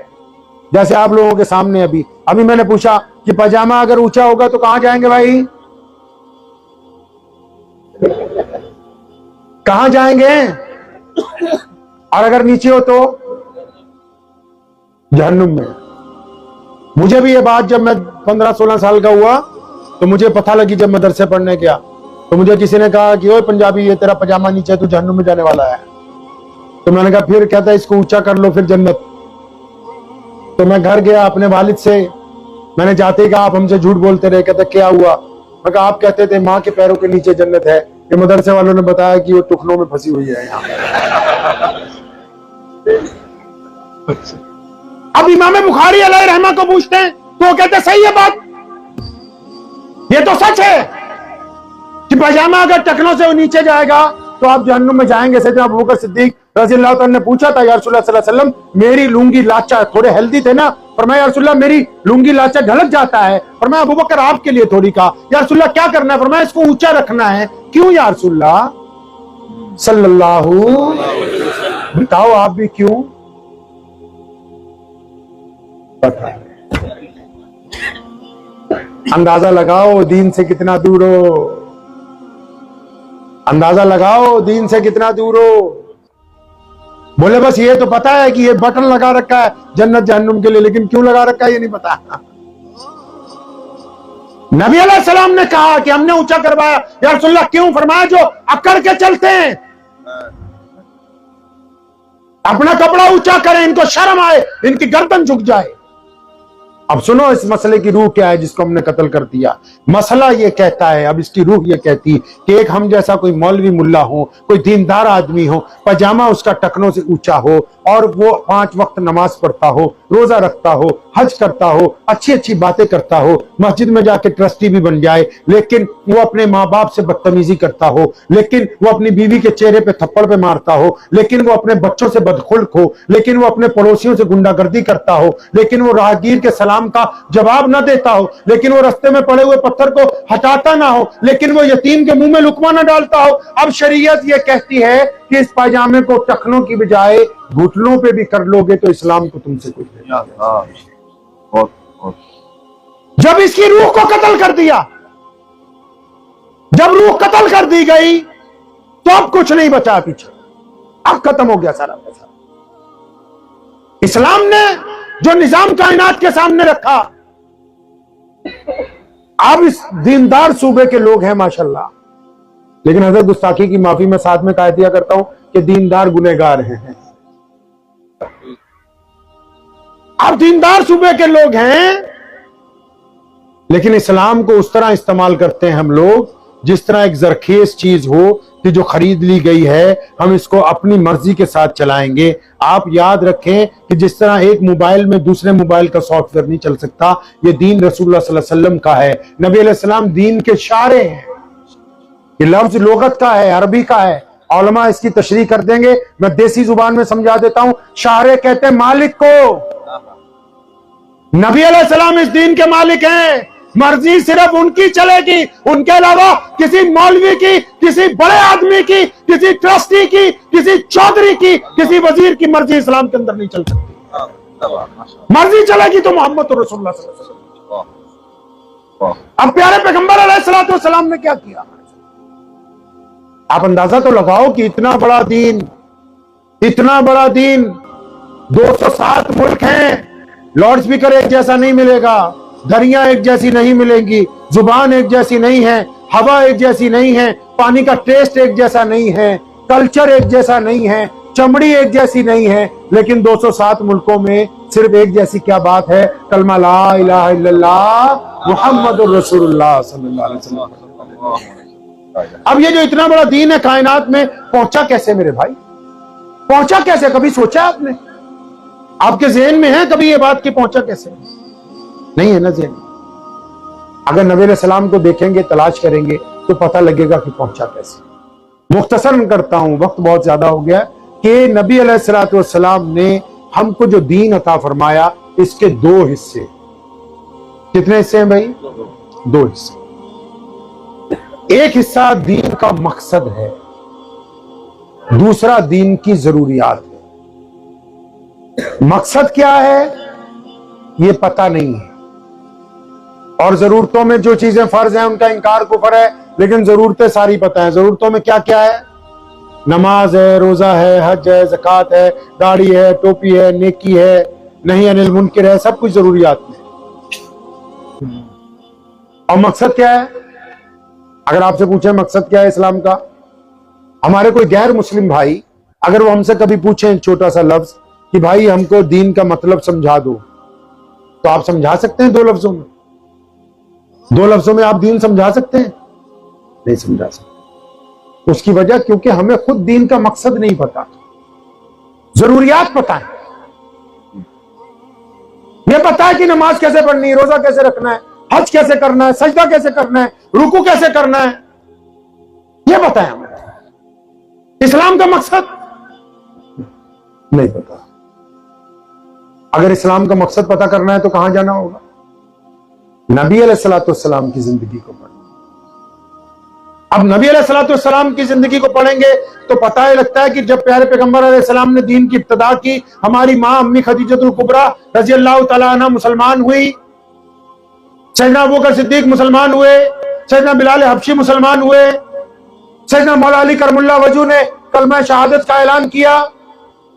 جیسے آپ لوگوں کے سامنے ابھی میں نے پوچھا کہ پاجامہ اگر اونچا ہوگا تو کہاں جائیں گے بھائی؟ کہاں جائیں گے؟ اور اگر نیچے ہو تو جہنم میں. مجھے بھی یہ بات جب میں 15-16 سال کا ہوا تو مجھے پتہ لگی, جب مدرسے پڑھنے گیا تو مجھے کسی نے کہا کہ اوے پنجابی یہ تیرا پاجامہ نیچے تو جہنم میں جانے والا ہے. تو میں نے کہا پھر کہتا ہے اس کو اونچا کر لو پھر جنت. تو میں گھر گیا اپنے والد سے, میں نے جاتے ہی کہا آپ ہم سے جھوٹ بولتے رہے. کہتا کیا ہوا؟ میں کہا آپ کہتے تھے ماں کے پیروں کے نیچے جنت ہے, یہ مدرسے والوں نے بتایا کہ وہ ٹخنوں میں پھنسی ہوئی ہے یہاں. اب امام بخاری علیہ رحمہ کو پوچھتے ہیں تو وہ کہتے ہیں صحیح ہے بات, یہ تو سچ ہے کہ پاجامہ اگر ٹخنوں سے نیچے جائے گا تو آپ جہنم میں جائیں گے. سیدنا ابوبکر صدیق رضی اللہ تعالیٰ نے پوچھا تھا یا رسول اللہ صلی اللہ علیہ وسلم میری لنگی لاچا, تھوڑے ہیلدی تھے نا, فرمایا یا رسول اللہ میری لنگی لاچا ڈھلک جاتا ہے. فرمایا ابوبکر آپ کے لیے تھوڑی کا, یا رسول اللہ کیا کرنا ہے؟ فرمایا اس کو اونچا رکھنا ہے. کیوں یا رسول اللہ صلی اللہ, بتاؤ آپ بھی کیوں؟ اندازہ لگاؤ دین سے کتنا دور ہو, اندازہ لگاؤ دین سے کتنا دور ہو. بولے بس یہ تو پتا ہے کہ یہ بٹن لگا رکھا ہے جنت جہنم کے لیے, لیکن کیوں لگا رکھا ہے یہ نہیں پتا. نبی علیہ السلام نے کہا کہ ہم نے اونچا کروایا، یا رسول اللہ کیوں؟ فرمایا جو اکڑ کے چلتے ہیں اپنا کپڑا اونچا کریں، ان کو شرم آئے، ان کی گردن جھک جائے۔ اب سنو اس مسئلے کی روح کیا ہے جس کو ہم نے قتل کر دیا۔ مسئلہ یہ کہتا ہے، اب اس کی روح یہ کہتی کہ ایک ہم جیسا کوئی مولوی ملا ہو، کوئی دیندار آدمی ہو، پاجامہ اس کا ٹکنوں سے اونچا ہو، اور وہ 5 وقت نماز پڑھتا ہو، روزہ رکھتا ہو، حج کرتا ہو، اچھی اچھی باتیں کرتا ہو، مسجد میں جا کے ٹرسٹی بھی بن جائے، لیکن وہ اپنے ماں باپ سے بدتمیزی کرتا ہو، لیکن وہ اپنی بیوی کے چہرے پہ تھپڑ پہ مارتا ہو، لیکن وہ اپنے بچوں سے بدخلق ہو، لیکن وہ اپنے پڑوسیوں سے گنڈا گردی کرتا ہو، لیکن وہ راہگیر کے سلام کا جواب نہ دیتا ہو، لیکن وہ رستے میں پڑے ہوئے پتھر کو ہٹاتا نہ ہو، لیکن وہ یتیم کے منہ میں لقمہ نہ ڈالتا ہو۔ اب شریعت یہ کہتی ہے کہ اس پاجامے کو ٹخنوں کی بجائے گھٹنوں پہ بھی کر لو گے تو اسلام کو تم سے کچھ نہیں۔ جب اس کی روح کو قتل کر دیا، جب روح قتل کر دی گئی تو اب کچھ نہیں بچا پیچھے، اب ختم ہو گیا سارا پیسہ۔ اسلام نے جو نظام کائنات کے سامنے رکھا، اب اس دیندار صوبے کے لوگ ہیں ماشاءاللہ، لیکن حضرت گستاخی کی معافی میں ساتھ میں کہہ دیا کرتا ہوں کہ دیندار گنہگار ہیں۔ اب دیندار صوبے کے لوگ ہیں، لیکن اسلام کو اس طرح استعمال کرتے ہیں ہم لوگ جس طرح ایک زرخیز چیز ہو کہ جو خرید لی گئی ہے، ہم اس کو اپنی مرضی کے ساتھ چلائیں گے۔ آپ یاد رکھیں کہ جس طرح ایک موبائل میں دوسرے موبائل کا سافٹ ویئر نہیں چل سکتا، یہ دین رسول اللہ صلی اللہ علیہ وسلم کا ہے۔ نبی علیہ السلام دین کے شارع ہیں، یہ لفظ لغت کا ہے، عربی کا ہے، علماء اس کی تشریح کر دیں گے، میں دیسی زبان میں سمجھا دیتا ہوں۔ شارع کہتے ہیں مالک کو، نبی علیہ السلام اس دین کے مالک ہیں، مرضی صرف ان کی چلے گی، ان کے علاوہ کسی مولوی کی، کسی بڑے آدمی کی، کسی ٹرسٹی کی، کسی چودھری کی، کسی وزیر کی مرضی اسلام کے اندر نہیں چل سکتی۔ مرضی چلے گی تو محمد رسول اللہ صلی اللہ علیہ وسلم۔ اب پیارے پیغمبر علیہ السلام نے کیا کیا؟ آپ اندازہ تو لگاؤ کہ اتنا بڑا دین، اتنا بڑا دین، 207 ملک ہیں، لاؤڈ سپیکر ایک جیسا نہیں ملے گا، دریاں ایک جیسی نہیں ملیں گی، زبان ایک جیسی نہیں ہے، ہوا ایک جیسی نہیں ہے، پانی کا ٹیسٹ ایک جیسا نہیں ہے، کلچر ایک جیسا نہیں ہے، چمڑی ایک جیسی نہیں ہے، لیکن 207 ملکوں میں صرف ایک جیسی کیا بات ہے؟ کلمہ لا الہ الا اللہ محمد الرسول اللہ صلی اللہ علیہ وسلم۔ اب یہ جو اتنا بڑا دین ہے کائنات میں، پہنچا کیسے میرے بھائی؟ پہنچا کیسے؟ کبھی سوچا آپ نے؟ آپ کے ذہن میں ہے کبھی یہ بات کہ پہنچا کیسے؟ نہیں ہے نا ذہن۔ اگر نبی علیہ السلام کو دیکھیں گے، تلاش کریں گے تو پتہ لگے گا کہ پہنچا کیسے۔ مختصر کرتا ہوں، وقت بہت زیادہ ہو گیا، کہ نبی علیہ السلام نے ہم کو جو دین عطا فرمایا، اس کے 2 حصے۔ کتنے حصے ہیں بھائی؟ 2 حصے۔ ایک حصہ دین کا مقصد ہے، دوسرا دین کی ضروریات ہے۔ مقصد کیا ہے یہ پتہ نہیں ہے، اور ضرورتوں میں جو چیزیں فرض ہیں ان کا انکار کفر ہے، لیکن ضرورتیں ساری پتہ ہیں۔ ضرورتوں میں کیا کیا ہے؟ نماز ہے، روزہ ہے، حج ہے، زکوٰۃ ہے، داڑھی ہے، ٹوپی ہے، نیکی ہے، نہی عن المنکر ہے، سب کچھ ضروریات میں۔ اور مقصد کیا ہے؟ اگر آپ سے پوچھیں مقصد کیا ہے اسلام کا، ہمارے کوئی غیر مسلم بھائی اگر وہ ہم سے کبھی پوچھیں چھوٹا سا لفظ کہ بھائی ہم کو دین کا مطلب سمجھا دو، تو آپ سمجھا سکتے ہیں 2 لفظوں میں؟ 2 لفظوں میں آپ دین سمجھا سکتے ہیں؟ نہیں سمجھا سکتے۔ اس کی وجہ کیونکہ ہمیں خود دین کا مقصد نہیں پتا، ضروریات پتا ہے۔ یہ پتا ہے کہ نماز کیسے پڑھنی ہے، روزہ کیسے رکھنا ہے، حج کیسے کرنا ہے، سجدہ کیسے کرنا ہے، رکوع کیسے کرنا ہے، یہ پتا ہے ہمیں۔ اسلام کا مقصد نہیں پتا۔ اگر اسلام کا مقصد پتا کرنا ہے تو کہاں جانا ہوگا؟ نبی علیہ السلام کی زندگی کو پڑھیں۔ اب نبی علیہ السلام کی زندگی کو پڑھیں گے تو پتہ ہی لگتا ہے کہ جب پیارے پیغمبر علیہ السلام نے دین کی ابتدا کی، ہماری ماں امی خدیجۃ الکبریٰ رضی اللہ تعالیٰ عنہ مسلمان ہوئی، سیدنا ابوبکر صدیق مسلمان ہوئے، سیدنا بلال حبشی مسلمان ہوئے، سیدنا مولا علی کرم اللہ وجہ نے کلمہ شہادت کا اعلان کیا۔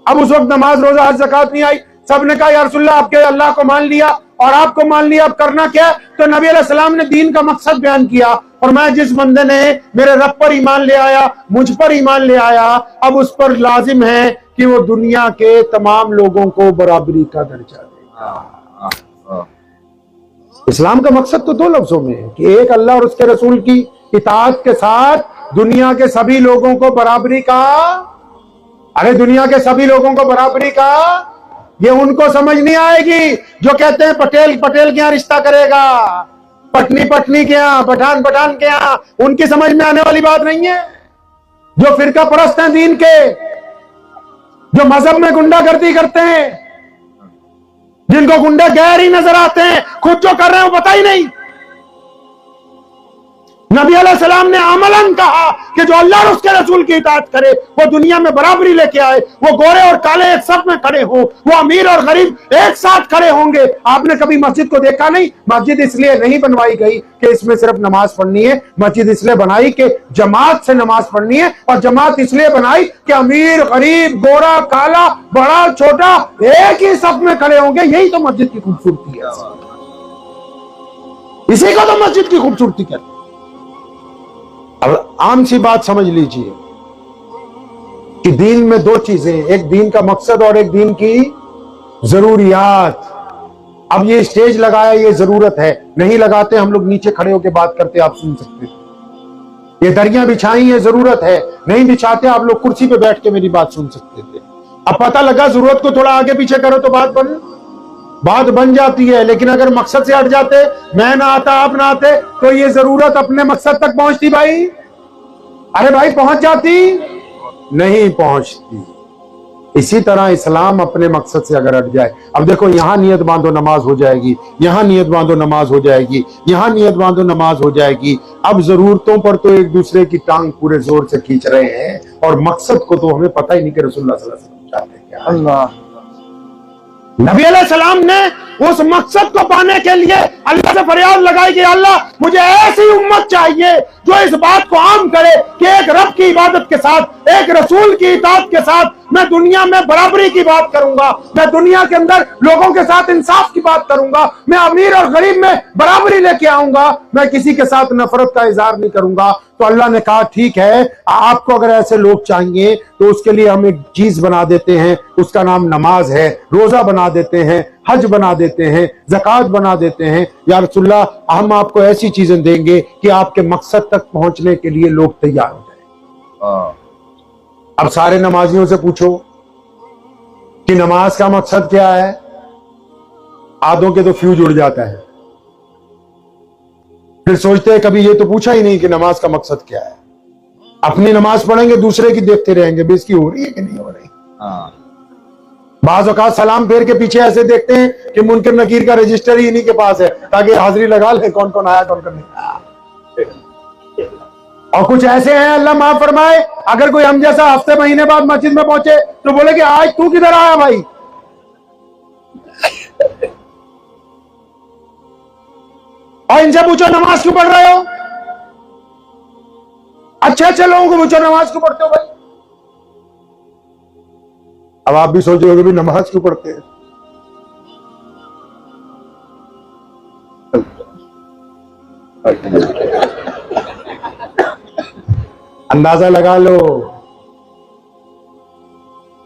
اب اس وقت نماز، روزہ، حج، زکوٰۃ نہیں آئی، سب نے کہا یا رسول اللہ آپ کے اللہ کو مان لیا، اور آپ کو مان لیا اب کرنا کیا. تو نبی علیہ السلام نے دین کا مقصد بیان کیا. فرمایا جس بندے نے میرے رب پر ایمان لے آیا, مجھ پر ایمان لے آیا, اب اس پر لازم ہے کہ وہ دنیا کے تمام لوگوں کو برابری کا درجہ دے. اسلام کا مقصد تو دو لفظوں میں ہے کہ ایک اللہ اور اس کے رسول کی اطاعت کے ساتھ دنیا کے سبھی لوگوں کو برابری کا. ارے دنیا کے سبھی لوگوں کو برابری کا, یہ ان کو سمجھ نہیں آئے گی جو کہتے ہیں پٹیل پٹیل کے یہاں رشتہ کرے گا, پٹنی پٹنی کے یہاں, پٹھان پٹھان کے یہاں. ان کی سمجھ میں آنے والی بات نہیں ہے. جو فرقہ پرست ہیں دین کے, جو مذہب میں گنڈا گردی کرتے ہیں, جن کو گنڈے غیر ہی نظر آتے ہیں, خود جو کر رہے ہیں وہ پتہ ہی نہیں. نبی علیہ السلام نے عملاً کہا کہ جو اللہ اور اس کے رسول کی اطاعت کرے وہ دنیا میں برابری لے کے آئے, وہ گورے اور کالے ایک صف میں کھڑے ہوں, وہ امیر اور غریب ایک ساتھ کھڑے ہوں گے. آپ نے کبھی مسجد کو دیکھا نہیں؟ مسجد اس لیے نہیں بنوائی گئی کہ اس میں صرف نماز پڑھنی ہے. مسجد اس لیے بنائی کہ جماعت سے نماز پڑھنی ہے, اور جماعت اس لیے بنائی کہ امیر غریب گورا کالا بڑا چھوٹا ایک ہی صف میں کھڑے ہوں گے. یہی تو مسجد کی خوبصورتی ہے, اسی کو تو مسجد کی خوبصورتی کہتے ہیں. اب عام سی بات سمجھ لیجئے کہ دین میں دو چیزیں, ایک دین کا مقصد اور ایک دین کی ضروریات. اب یہ اسٹیج لگایا یہ ضرورت ہے, نہیں لگاتے ہم لوگ نیچے کھڑے ہو کے بات کرتے آپ سن سکتے. یہ دریاں بچھائی یہ ضرورت ہے, نہیں بچھاتے آپ لوگ کرسی پہ بیٹھ کے میری بات سن سکتے تھے. اب پتہ لگا ضرورت کو تھوڑا آگے پیچھے کرو تو بات بن جاتی ہے. لیکن اگر مقصد سے ہٹ جاتے, میں نہ آتا آپ نہ آتے, تو یہ ضرورت اپنے مقصد تک پہنچتی بھائی؟ ارے بھائی پہنچ جاتی؟ نہیں پہنچتی. اسی طرح اسلام اپنے مقصد سے اگر ہٹ جائے, اب دیکھو یہاں نیت باندھو نماز ہو جائے گی, یہاں نیت باندھو نماز ہو جائے گی, یہاں نیت باندھو نماز ہو جائے گی. اب ضرورتوں پر تو ایک دوسرے کی ٹانگ پورے زور سے کھینچ رہے ہیں, اور مقصد کو تو ہمیں پتہ ہی نہیں کہ رسول اللہ صلی اللہ علیہ وسلم چاہتے ہیں کیا. اللہ نبی علیہ السلام نے اس مقصد کو پانے کے لیے اللہ سے فریاد لگائی کہ اللہ مجھے ایسی امت چاہیے جو اس بات کو عام کرے کہ ایک رب کی عبادت کے ساتھ, ایک رسول کی اطاعت کے ساتھ میں دنیا میں برابری کی بات کروں گا, میں دنیا کے اندر لوگوں کے ساتھ انصاف کی بات کروں گا, میں امیر اور غریب میں برابری لے کے آؤں گا, میں کسی کے ساتھ نفرت کا اظہار نہیں کروں گا. تو اللہ نے کہا ٹھیک ہے, آپ کو اگر ایسے لوگ چاہیے تو اس کے لیے ہم ایک چیز بنا دیتے ہیں, اس کا نام نماز ہے. روزہ بنا دیتے ہیں, حج بنا دیتے ہیں, زکوٰۃ بنا دیتے ہیں. یا رسول اللہ ہم آپ کو ایسی چیزیں دیں گے کہ آپ کے مقصد تک پہنچنے کے لیے لوگ تیار ہو جائیں. اب سارے نمازیوں سے پوچھو کہ نماز کا مقصد کیا ہے, آدھوں کے تو فیوز اڑ جاتا ہے. پھر سوچتے ہیں کبھی یہ تو پوچھا ہی نہیں کہ نماز کا مقصد کیا ہے. اپنی نماز پڑھیں گے, دوسرے کی دیکھتے رہیں گے بے اس کی ہو رہی ہے کہ نہیں ہو رہی. بعض اوقات سلام پھیر کے پیچھے ایسے دیکھتے ہیں کہ منکر نکیر کا رجسٹر ہی انہی کے پاس ہے تاکہ حاضری لگا لیں کون کون آیا کون کون نہیں آیا. اور کچھ ایسے ہیں اللہ معاف فرمائے, اگر کوئی ہم جیسا ہفتے مہینے بعد مسجد میں پہنچے تو بولے کہ آج تو کدھر آیا بھائی. اور ان سے پوچھو نماز کیوں پڑھ رہے ہو, اچھے اچھے لوگوں کو پوچھو نماز کیوں پڑھتے ہو بھائی. اب آپ بھی سوچ رہے ہو کہ بھی نماز کیوں پڑھتے ہیں. اندازہ لگا لو.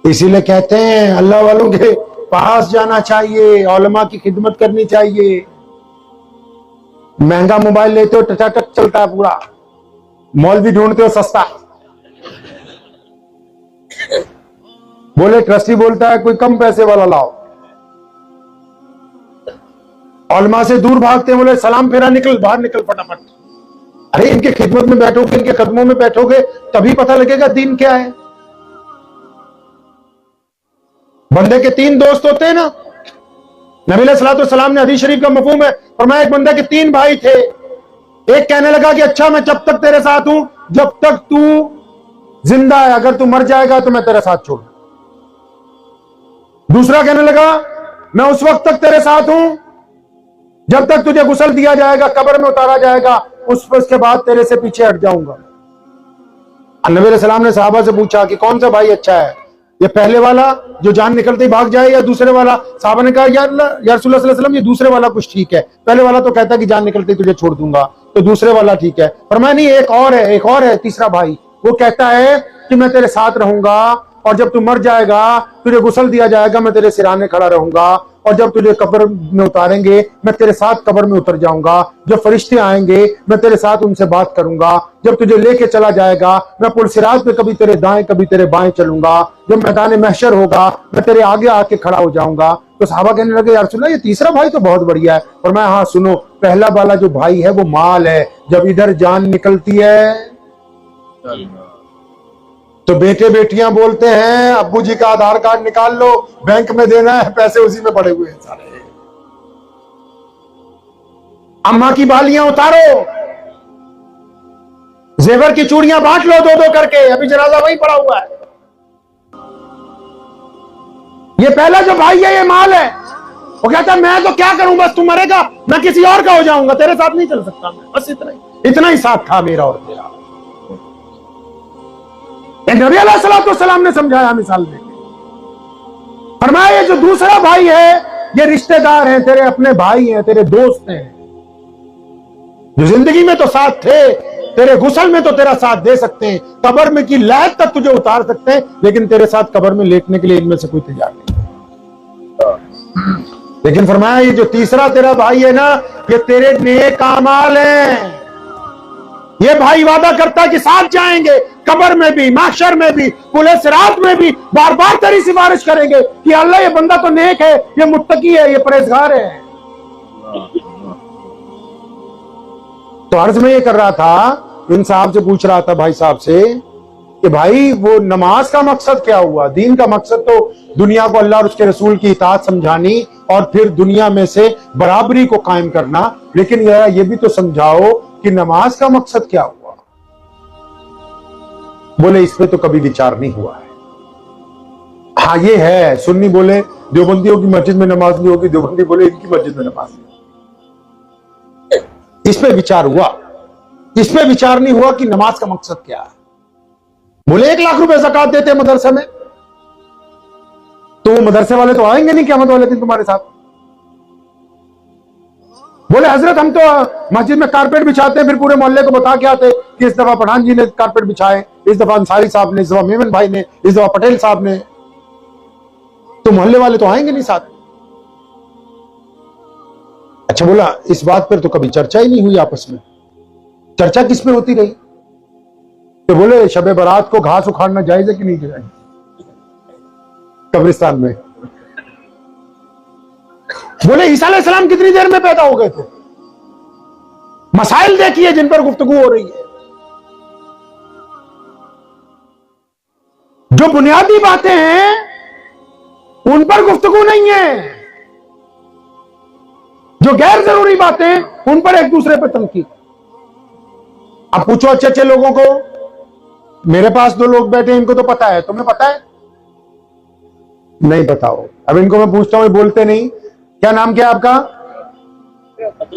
اسی لیے کہتے ہیں اللہ والوں کے پاس جانا چاہیے, علماء کی خدمت کرنی چاہیے. مہنگا موبائل لیتے ہو ٹچا ٹچ چلتا ہے پورا, مولوی ڈھونڈتے ہو سستا. بولے ٹرسٹی بولتا ہے کوئی کم پیسے والا لاؤ. علماء سے دور بھاگتے ہیں, بولے سلام پھیرا نکل باہر نکل فٹافٹ. ارے ان کی خدمت میں بیٹھو گے, ان کے قدموں میں بیٹھو گے تبھی پتہ لگے گا دین کیا ہے. بندے کے تین دوست ہوتے ہیں نا, نبی علیہ الصلوۃ والسلام نے حدیث شریف کا مفہوم ہے فرمایا ایک بندے کے تین بھائی تھے. ایک کہنے لگا کہ اچھا میں جب تک تیرے ساتھ ہوں جب تک تو زندہ ہے, اگر تو مر جائے گا تو میں تیرے ساتھ چھوڑ. دوسرا کہنے لگا میں اس وقت تک تیرے ساتھ ہوں جب تک تجھے غسل دیا جائے گا, قبر میں اتارا جائے گا, اس کے بعد تیرے سے پیچھے ہٹ جاؤں گا. نبی علیہ السلام نے صحابہ سے پوچھا کہ کون سا بھائی اچھا ہے, یہ پہلے والا جو جان نکلتے ہی بھاگ جائے یا دوسرے والا؟ صحابہ نے کہا یا رسول اللہ صلی اللہ علیہ وسلم یہ دوسرے والا کچھ ٹھیک ہے، پہلے والا تو کہتا ہے کہ جان نکلتے ہی تجھے چھوڑ دوں گا، تو دوسرے والا ٹھیک ہے۔ فرمایا نہیں، ایک اور ہے تیسرا بھائی، وہ کہتا ہے کہ میں تیرے ساتھ رہوں گا، اور جب تو مر جائے گا تجھے غسل دیا جائے گا، میں تیرے سرانے کھڑا رہوں گا، اور جب تجھے قبر میں اتاریں گے میں تیرے ساتھ قبر میں اتر جاؤں گا، جب فرشتے آئیں گے میں تیرے ساتھ ان سے بات کروں گا، جب تجھے لے کے چلا جائے گا میں پل صراط پہ کبھی تیرے دائیں کبھی تیرے بائیں چلوں گا، جب میدان محشر ہوگا میں تیرے آگے آ کے کھڑا ہو جاؤں گا۔ تو صحابہ کہنے لگے یا رسول اللہ یہ تیسرا بھائی تو بہت بڑھیا ہے۔ اور میں ہاں سنو، پہلا والا جو بھائی ہے وہ مال ہے، جب ادھر جان نکلتی ہے تو بیٹے بیٹیاں بولتے ہیں ابو جی کا آدھار کارڈ نکال لو، بینک میں دینا ہے، پیسے اسی میں پڑے ہوئے ہیں سارے، اماں کی بالیاں اتارو، زیور کی چوڑیاں بانٹ لو دو دو کر کے، ابھی جنازہ وہی پڑا ہوا ہے۔ یہ پہلا جو بھائی ہے یہ مال ہے، وہ کہتا ہے میں تو کیا کروں، بس تم مرے گا میں کسی اور کا ہو جاؤں گا، تیرے ساتھ نہیں چل سکتا میں، بس اتنا ہی ساتھ تھا میرا اور تیرا۔ نبی علیہ السلام نے سمجھایا مثال دے کے، فرمایا یہ جو دوسرا بھائی ہے یہ رشتہ دار ہیں، تیرے اپنے بھائی ہیں، تیرے دوست ہیں، جو زندگی میں تو ساتھ تھے، تیرے غسل میں تو تیرا ساتھ دے سکتے ہیں، قبر میں کی لحد تک تجھے اتار سکتے ہیں، لیکن تیرے ساتھ قبر میں لیٹنے کے لیے ان میں سے کوئی تیار نہیں۔ لیکن فرمایا یہ جو تیسرا تیرا بھائی ہے نا یہ تیرے نیک اعمال ہیں، یہ بھائی وعدہ کرتا ہے کہ ساتھ جائیں گے، قبر میں بھی، محشر میں بھی، پل صراط میں بھی، بار بار تیری سفارش کریں گے کہ اللہ یہ بندہ تو نیک ہے، یہ متقی ہے، یہ پرہیزگار ہے۔ تو عرض میں یہ کر رہا تھا، ان صاحب سے پوچھ رہا تھا بھائی صاحب سے کہ بھائی وہ نماز کا مقصد کیا ہوا؟ دین کا مقصد تو دنیا کو اللہ اور اس کے رسول کی اطاعت سمجھانی اور پھر دنیا میں سے برابری کو قائم کرنا، لیکن یہ بھی تو سمجھاؤ کہ نماز کا مقصد کیا ہوا؟ بولے اس پہ تو کبھی وچار نہیں ہوا ہے۔ ہاں یہ ہے، سنی بولے دیوبندیوں کی مسجد میں نماز نہیں ہوگی، دیوبندی بولے ان کی مسجد میں نماز نہیں ہوگی، اس پہ وچار ہوا، اس پہ وچار نہیں ہوا کہ نماز کا مقصد کیا ہے۔ بولے 1 لاکھ روپے زکات دیتے مدرسے میں، تو وہ مدرسے والے تو آئیں گے نہیں قیامت والے دن تمہارے ساتھ۔ بولے حضرت ہم تو مسجد میں کارپیٹ بچھاتے ہیں، پھر پورے محلے کو بتا کے آتے کہ اس دفعہ پٹھان جی نے کارپیٹ بچھائے، اس دفعہ انصاری صاحب نے، اس دفعہ میمن بھائی نے، اس دفعہ پٹیل صاحب نے، تو محلے والے تو آئیں گے نہیں ساتھ۔ اچھا بولا اس بات پر تو کبھی چرچا ہی نہیں ہوئی آپس میں، چرچا کس میں ہوتی رہی؟ تو بولے شب برات کو گھاس اکھاڑنا جائز ہے کہ نہیں جائز قبرستان میں؟ بولے عیسیٰ علیہ السلام کتنی دیر میں پیدا ہو گئے تھے؟ مسائل دیکھیے جن پر گفتگو ہو رہی ہے، جو بنیادی باتیں ہیں ان پر گفتگو نہیں ہے، جو غیر ضروری باتیں ان پر ایک دوسرے پہ تنقید۔ اب پوچھو اچھے اچھے لوگوں کو، میرے پاس 2 لوگ بیٹھے ان کو تو پتا ہے، تمہیں پتا ہے؟ نہیں بتاؤ، اب ان کو میں پوچھتا ہوں یہ بولتے نہیں۔ کیا نام کیا آپ کا؟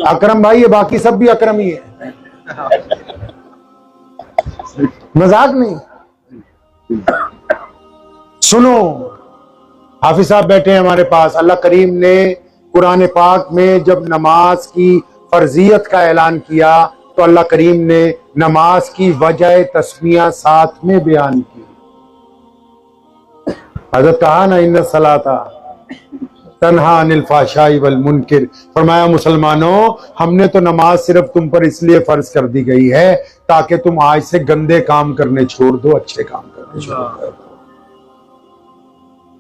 اکرم بھائی، یہ باقی سب بھی اکرم ہی ہے، مذاق نہیں۔ سنو، حافظ صاحب بیٹھے ہیں ہمارے پاس، اللہ کریم نے قرآن پاک میں جب نماز کی فرضیت کا اعلان کیا تو اللہ کریم نے نماز کی وجہ تسمیہ ساتھ میں بیان کی۔ حضرت کہا نا ان الصلاۃ تنہا عن الفحشاء والمنکر، فرمایا مسلمانوں ہم نے تو نماز صرف تم پر اس لیے فرض کر دی گئی ہے تاکہ تم آج سے گندے کام کرنے چھوڑ دو، اچھے کام کرنے شروع کر دو۔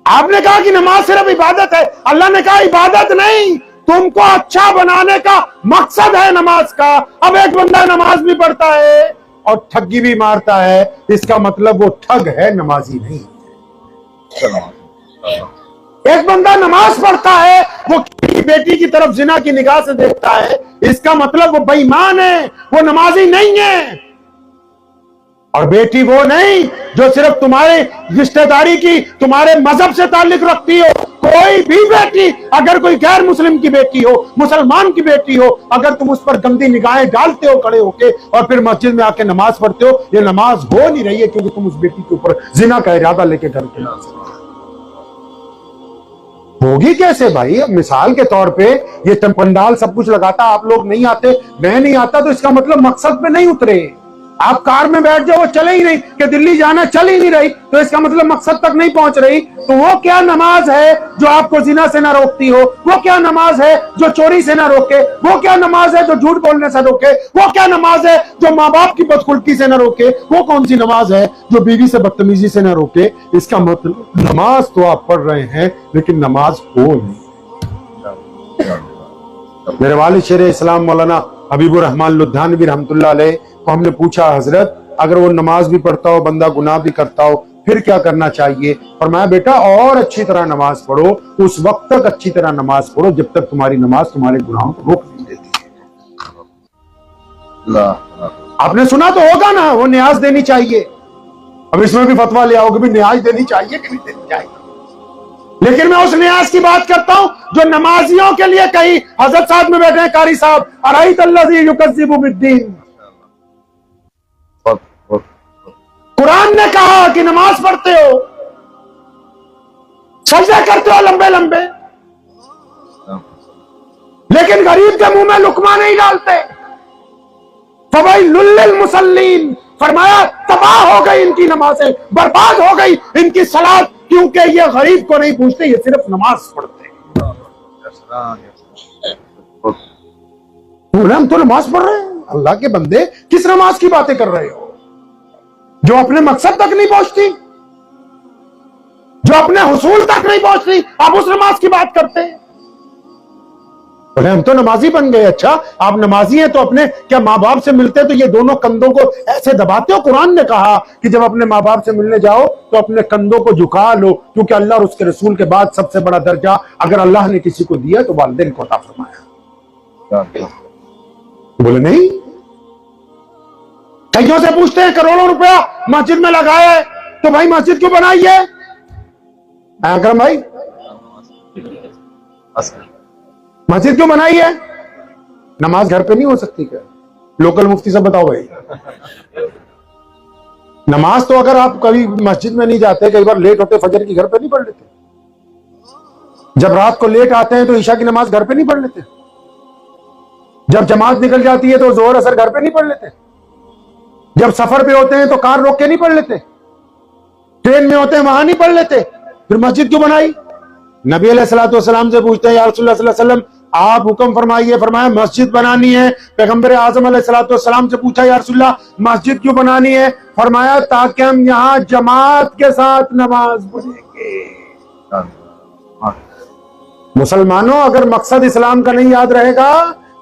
آپ نے کہا کہ نماز صرف عبادت ہے، اللہ نے کہا عبادت نہیں، تم کو اچھا بنانے کا مقصد ہے نماز کا۔ اب ایک بندہ نماز بھی پڑھتا ہے اور ٹھگی بھی مارتا ہے، اس کا مطلب وہ ٹھگ ہے، نمازی نہیں۔ ایک بندہ نماز پڑھتا ہے، وہ بیٹی کی طرف زنا کی نگاہ سے دیکھتا ہے، اس کا مطلب وہ بے ایمان ہے، وہ نمازی نہیں ہے۔ اور بیٹی وہ نہیں جو صرف تمہارے رشتہ داری کی، تمہارے مذہب سے تعلق رکھتی ہو، कोई भी बेटी, अगर कोई गैर मुस्लिम की बेटी हो, मुसलमान की बेटी हो, अगर तुम उस पर गंदी निगाहें डालते हो खड़े होके और फिर मस्जिद में आके नमाज पढ़ते हो, ये नमाज हो नहीं रही है, क्योंकि तुम उस बेटी के ऊपर जिना का इरादा लेके घर के होगी कैसे भाई। अब मिसाल के तौर पे ये पंडाल सब कुछ लगाता, आप लोग नहीं आते, मैं नहीं आता, तो इसका मतलब मकसद पे नहीं उतरे। आप कार में बैठ जाओ, वो चले ही नहीं, कि दिल्ली जाना चल ही नहीं रही, तो इसका मतलब मकसद तक नहीं पहुंच रही। तो वो क्या नमाज है जो आपको जिना से ना रोकती हो? वो क्या नमाज है जो चोरी से ना रोके? वो क्या नमाज है जो झूठ बोलने से रोके? वो क्या नमाज है जो माँ बाप की बदखुल्की से ना रोके? वो कौन सी नमाज है जो बीवी से बदतमीजी से ना रोके? इसका मतलब नमाज तो आप पढ़ रहे हैं, लेकिन नमाज हो नहीं। मेरे वालिद शेर इस्लाम मौलाना हबीबुर रहमान लुधियानवी रहमतुल्लाह अलैह को हमने पूछा, हजरत अगर वो नमाज भी पढ़ता हो, बंदा गुनाह भी करता हो, फिर क्या करना चाहिए? फरमाया, बेटा और अच्छी तरह नमाज पढ़ो, उस वक्त तक अच्छी तरह नमाज पढ़ो जब तक तुम्हारी नमाज तुम्हारे गुनाहों को रोक नहीं देती है। आपने सुना तो होगा ना, वो न्याज देनी चाहिए। अब इसमें भी फतवा ले आओगे भी न्याज देनी चाहिए कि नहीं देनी चाहिए, लेकिन मैं उस न्याज की बात करता हूं जो नमाजियों के लिए कही। हजरत साहब में बैठे हैं कारी साहब, अराईत अल्लज़ी युकज़्ज़िबु बिद्दीन। कुरान ने कहा कि नमाज पढ़ते हो, सजदे करते हो लंबे लंबे, लेकिन गरीब के मुंह में लुकमा नहीं डालते। फवैलुल लिल मुसल्लीन, फरमाया तबाह हो गई इनकी नमाजें, बर्बाद हो गई इनकी सलात, क्योंकि ये गरीब को नहीं पूछते, ये सिर्फ नमाज पढ़ते हैं। हम तो नमाज पढ़ रहे हैं, अल्लाह के बंदे किस नमाज की बातें कर रहे हो जो अपने मकसद तक नहीं पहुंचती, जो अपने हुसूल तक नहीं पहुंचती, आप उस नमाज की बात करते हैं। बोले हम तो नमाजी बन गए। अच्छा, आप नमाजी हैं तो अपने क्या माँ बाप से मिलते तो ये दोनों कंधों को ऐसे दबाते हो? कुरान ने कहा कि जब अपने माँ बाप से मिलने जाओ तो अपने कंधों को झुका लो, क्योंकि अल्लाह और उसके रसूल के बाद सबसे बड़ा दर्जा अगर अल्लाह ने किसी को दिया तो वालिदैन को अता फरमाया। बोले नहीं, कईयों से पूछते हैं करोड़ों रुपया मस्जिद में लगाया है, तो भाई मस्जिद क्यों बनाई है? अकरम भाई, मस्जिद क्यों बनाई है? नमाज घर पे नहीं हो सकती क्या? लोकल मुफ्ती से बताओ भाई। नमाज तो अगर आप कभी मस्जिद में नहीं जाते, कई बार लेट होते, फजर की घर पे नहीं पढ़ लेते? जब रात को लेट आते हैं तो ईशा की नमाज घर पे नहीं पढ़ लेते? जब जमात निकल जाती है तो जोहर असर घर पे नहीं पढ़ लेते? जब सफर पे होते हैं तो कार रोक के नहीं पढ़ लेते? ट्रेन में होते हैं वहां नहीं पढ़ लेते? फिर मस्जिद क्यों बनाई? नबी अलैहिस्सलाम से पूछते हैं, या रसूलुल्लाह सल्लल्लाहु अलैहि वसल्लम आप हुक्म फरमाइए। फरमाया मस्जिद बनानी है। पैगंबर आजम अलैहिस्सलाम से पूछा, या रसूलुल्लाह मस्जिद क्यों बनानी है? फरमाया ताकि हम यहाँ जमात के साथ नमाज पढ़ेंगे। मुसलमानों, अगर मकसद इस्लाम का नहीं याद रहेगा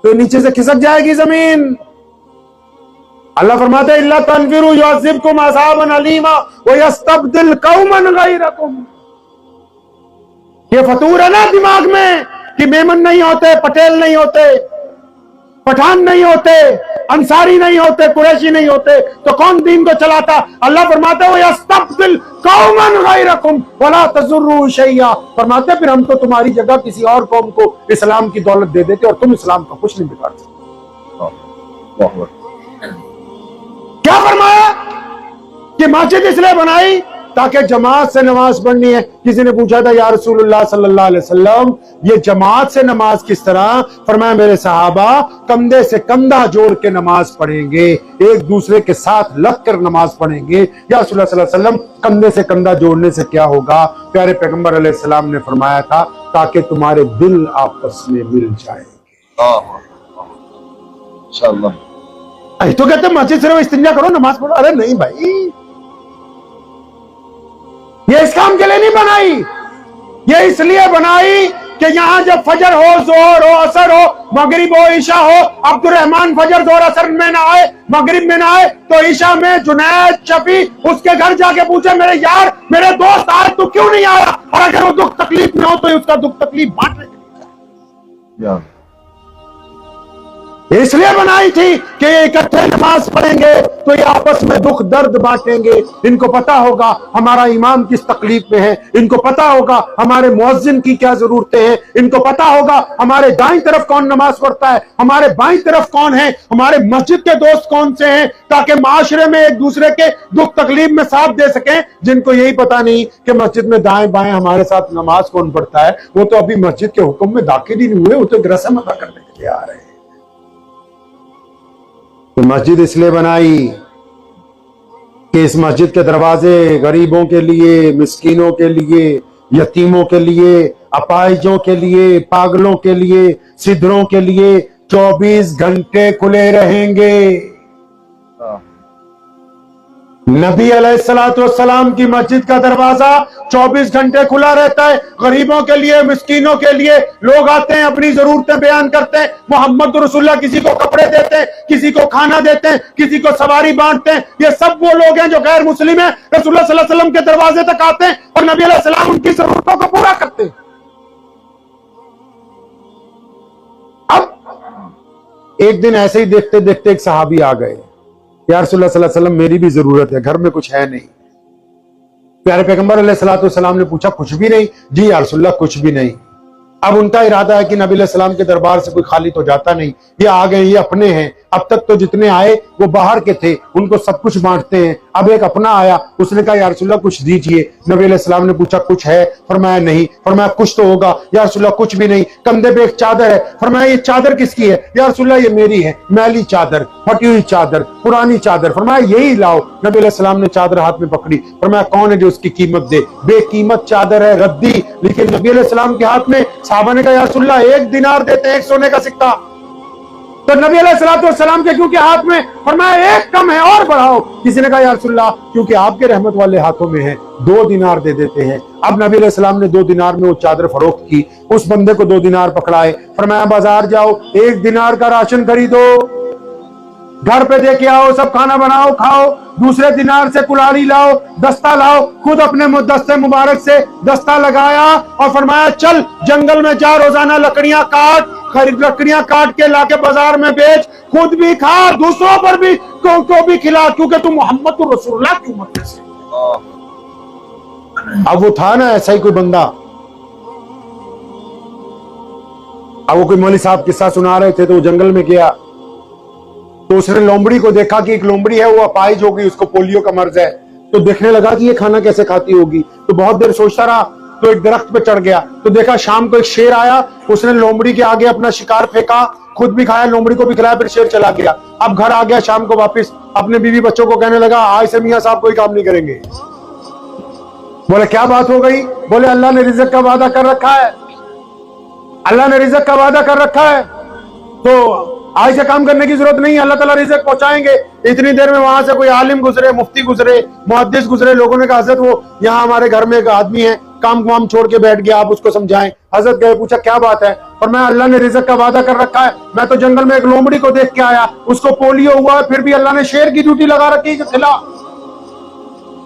तो नीचे से खिसक जाएगी जमीन। अल्लाह फरमाते हैं, इल्ला तनफिरू युअज़्ज़िबकुम अज़ाबन अलीमा व यस्तब्दिल कौमन गैरकुम। ये फतूर है ना दिमाग में कि मेमन नहीं होते, पटेल नहीं होते, पठान नहीं होते, अंसारी नहीं होते, कुरैशी नहीं होते, तो कौन दीन को चलाता? अल्लाह फरमाता है, यस्तब्दिल कौमन गैरकुम वला तज़ुर्रू शैया। फरमाते फिर हम तो तुम्हारी जगह किसी और कौम को इस्लाम की दौलत दे देते और तुम इस्लाम का कुछ नहीं बिगाड़ सकते। क्या फरमाया कि मस्जिद इसलिए बनाई ताकि जमात से नमाज पढ़नी है। किसी ने पूछा था, या रसूलुल्लाह सल्लल्लाहु अलैहि वसल्लम ये जमात से नमाज किस तरह? फरमाया मेरे सहाबा कंधे से कंधा जोड़ के नमाज पढ़ेंगे, एक दूसरे के साथ लग कर नमाज पढ़ेंगे। या रसूलुल्लाह सल्लल्लाहु अलैहि वसल्लम कंधे से कंधा जोड़ने से क्या होगा? प्यारे पैगंबर अलैहिस्सलाम ने फरमाया था ताकि तुम्हारे दिल आपस में मिल जाएंगे। तो कहते मस्जिद सिर्फ इस्तिंजा करो, नमाज पढ़ो। अरे नहीं भाई, ये इस काम के लिए नहीं बनाई, ये इसलिए बनाई कि यहां जब फजर हो, जोहर हो, असर हो, मगरिब हो, ईशा हो, अब्दुर्रहमान फजर जोहर असर में ना आए, मगरिब में ना आए, तो ईशा में जुनैद शफी उसके घर जाके पूछे, मेरे यार, मेरे दोस्त आज तू क्यों नहीं आया? और अगर वो दुख तकलीफ में हो तो उसका दुख तकलीफ बांट रहे। इसलिए बनाई थी कि ये इकट्ठे नमाज पढ़ेंगे तो ये आपस में दुख दर्द बांटेंगे। इनको पता होगा हमारा इमाम किस तकलीफ में है, इनको पता होगा हमारे मुअज्जिन की क्या जरूरतें हैं, इनको पता होगा हमारे दाईं तरफ कौन नमाज पढ़ता है, हमारे बाईं तरफ कौन है, हमारे मस्जिद के दोस्त कौन से हैं, ताकि माशरे में एक दूसरे के दुख तकलीफ में साथ दे सकें। जिनको यही पता नहीं कि मस्जिद में दाएं बाएं हमारे साथ नमाज कौन पढ़ता है, वो तो अभी मस्जिद के हुक्म में दाखिल ही नहीं हुए, वो तो एक रस्म अदा करने के लिए आ रहे हैं। तो मस्जिद इसलिए बनाई कि इस मस्जिद के दरवाजे गरीबों के लिए, मिस्कीनों के लिए, यतीमों के लिए, अपाहिजों के लिए, पागलों के लिए, सिद्धरों के लिए 24 घंटे खुले रहेंगे। नबी अलैहिस्सलाम की मस्जिद का दरवाजा 24 घंटे खुला रहता है। गरीबों के लिए, मिस्कीनों के लिए लोग आते हैं, अपनी जरूरतें बयान करते हैं। मोहम्मद रसूलुल्लाह किसी को कपड़े देते हैं, किसी को खाना देते हैं, किसी को सवारी बांटते हैं। ये सब वो लोग हैं जो गैर मुस्लिम हैं, रसूलुल्लाह सल्लल्लाहु अलैहि वसल्लम के दरवाजे तक आते हैं और नबी अलैहिस्सलाम उनकी जरूरतों को पूरा करते हैं। अब एक दिन ऐसे ही देखते देखते एक सहाबी आ गए, या रसूलुल्लाह सल्लल्लाहु अलैहि वसल्लम मेरी भी जरूरत है, घर में कुछ है नहीं। प्यारे पैगंबर अलैहिस्सलाम ने पूछा कुछ भी नहीं? जी या रसूलुल्लाह कुछ भी नहीं। अब उनका इरादा है कि नबी अलैहिस्सलाम के दरबार से कोई खाली तो जाता नहीं, ये आ गए, ये अपने हैं। अब तक तो जितने आए वो बाहर के थे, उनको सब कुछ बांटते हैं। अब एक अपना आया, उसने कहा या रसूलुल्लाह कुछ दीजिए। नबी अलैहिस्सलाम ने पूछा कुछ है? फरमाया नहीं। फरमाया कुछ तो होगा। या रसूलुल्लाह कुछ भी नहीं। कंधे पे एक चादर है। फरमाया ये चादर किसकी है? या रसूलुल्लाह ये मेरी है, मैली चादर, फटी हुई चादर, पुरानी चादर। फरमाया यही लाओ। नबी अलैहिस्सलाम ने चादर हाथ में पकड़ी। फरमाया कौन है जो उसकी कीमत दे? बेकीमत चादर है, रद्दी। लेकिन नबी अलैहिस्सलाम के हाथ में, साहबा ने कहा या रसूलुल्लाह 1 दिनार देते हैं, 1 सोने का सिक्का। तो नबी अलैहिस्सलाम के क्योंकि हाथ में, फरमाया 1 कम है और बढ़ाओ। किसी ने कहा या रसूलुल्लाह क्योंकि आपके रहमत वाले हाथों में है, 2 दिनार दे देते हैं। अब नबी अलैहिस्सलाम ने 2 दिनार में वो चादर फरोख्त की। उस बंदे को 2 दिनार पकड़ाए। फरमाया बाजार जाओ, 1 दिनार का राशन खरीदो, घर पे दे के आओ, सब खाना बनाओ खाओ। दूसरे दिनार से कुल्हाड़ी लाओ, दस्ता लाओ। खुद अपने दस्ते मुबारक से दस्ता लगाया और फरमाया चल जंगल में जा, रोजाना लकड़ियां काट, लकड़ियां काट के लाके बाजार में बेच, खुद भी खा, दूसरों पर भी को भी खिला, क्योंकि तू मोहम्मद रसूलुल्लाह की उम्मत में से। अब वो था ना ऐसा ही कोई बंदा। अब वो कोई मौलवी साहब किस्सा सुना रहे थे, तो वो जंगल में गया, तो उसने लोमड़ी को देखा कि एक लोमड़ी है, वो अपाहिज हो गई, उसको पोलियो का मर्ज है। तो देखने लगा कि ये खाना कैसे खाती होगी। तो बहुत देर सोचता रहा, तो एक दरख्त पे चढ़ गया। तो देखा शाम को एक शेर आया, उसने लोमड़ी के आगे अपना शिकार फेंका, खुद भी खाया, लोमड़ी को भी खिलाया, फिर शेर चला गया। अब घर आ गया शाम को वापिस, अपने बीवी बच्चों को कहने लगा आज से मियां साहब कोई काम नहीं करेंगे। बोले क्या बात हो गई? बोले अल्लाह ने रिज़्क़ का वादा कर रखा है, अल्लाह ने रिज़्क़ का वादा कर रखा है, तो आज से काम करने की जरूरत नहीं है, अल्लाह ताला रिज़्क़ पहुंचाएंगे। इतनी देर में वहां से कोई आलिम गुजरे, मुफ्ती गुजरे, मुहद्दिस गुजरे। लोगों ने कहा हजरत वो यहाँ हमारे घर में एक आदमी है, काम वाम छोड़ के बैठ गया, आप उसको समझाएं। हजरत गए, पूछा क्या बात है? और मैं अल्लाह ने रिज़्क़ का वादा कर रखा है, मैं तो जंगल में एक लोमड़ी को देख के आया, उसको पोलियो हुआ है, फिर भी अल्लाह ने शेर की ड्यूटी लगा रखी है, खिला।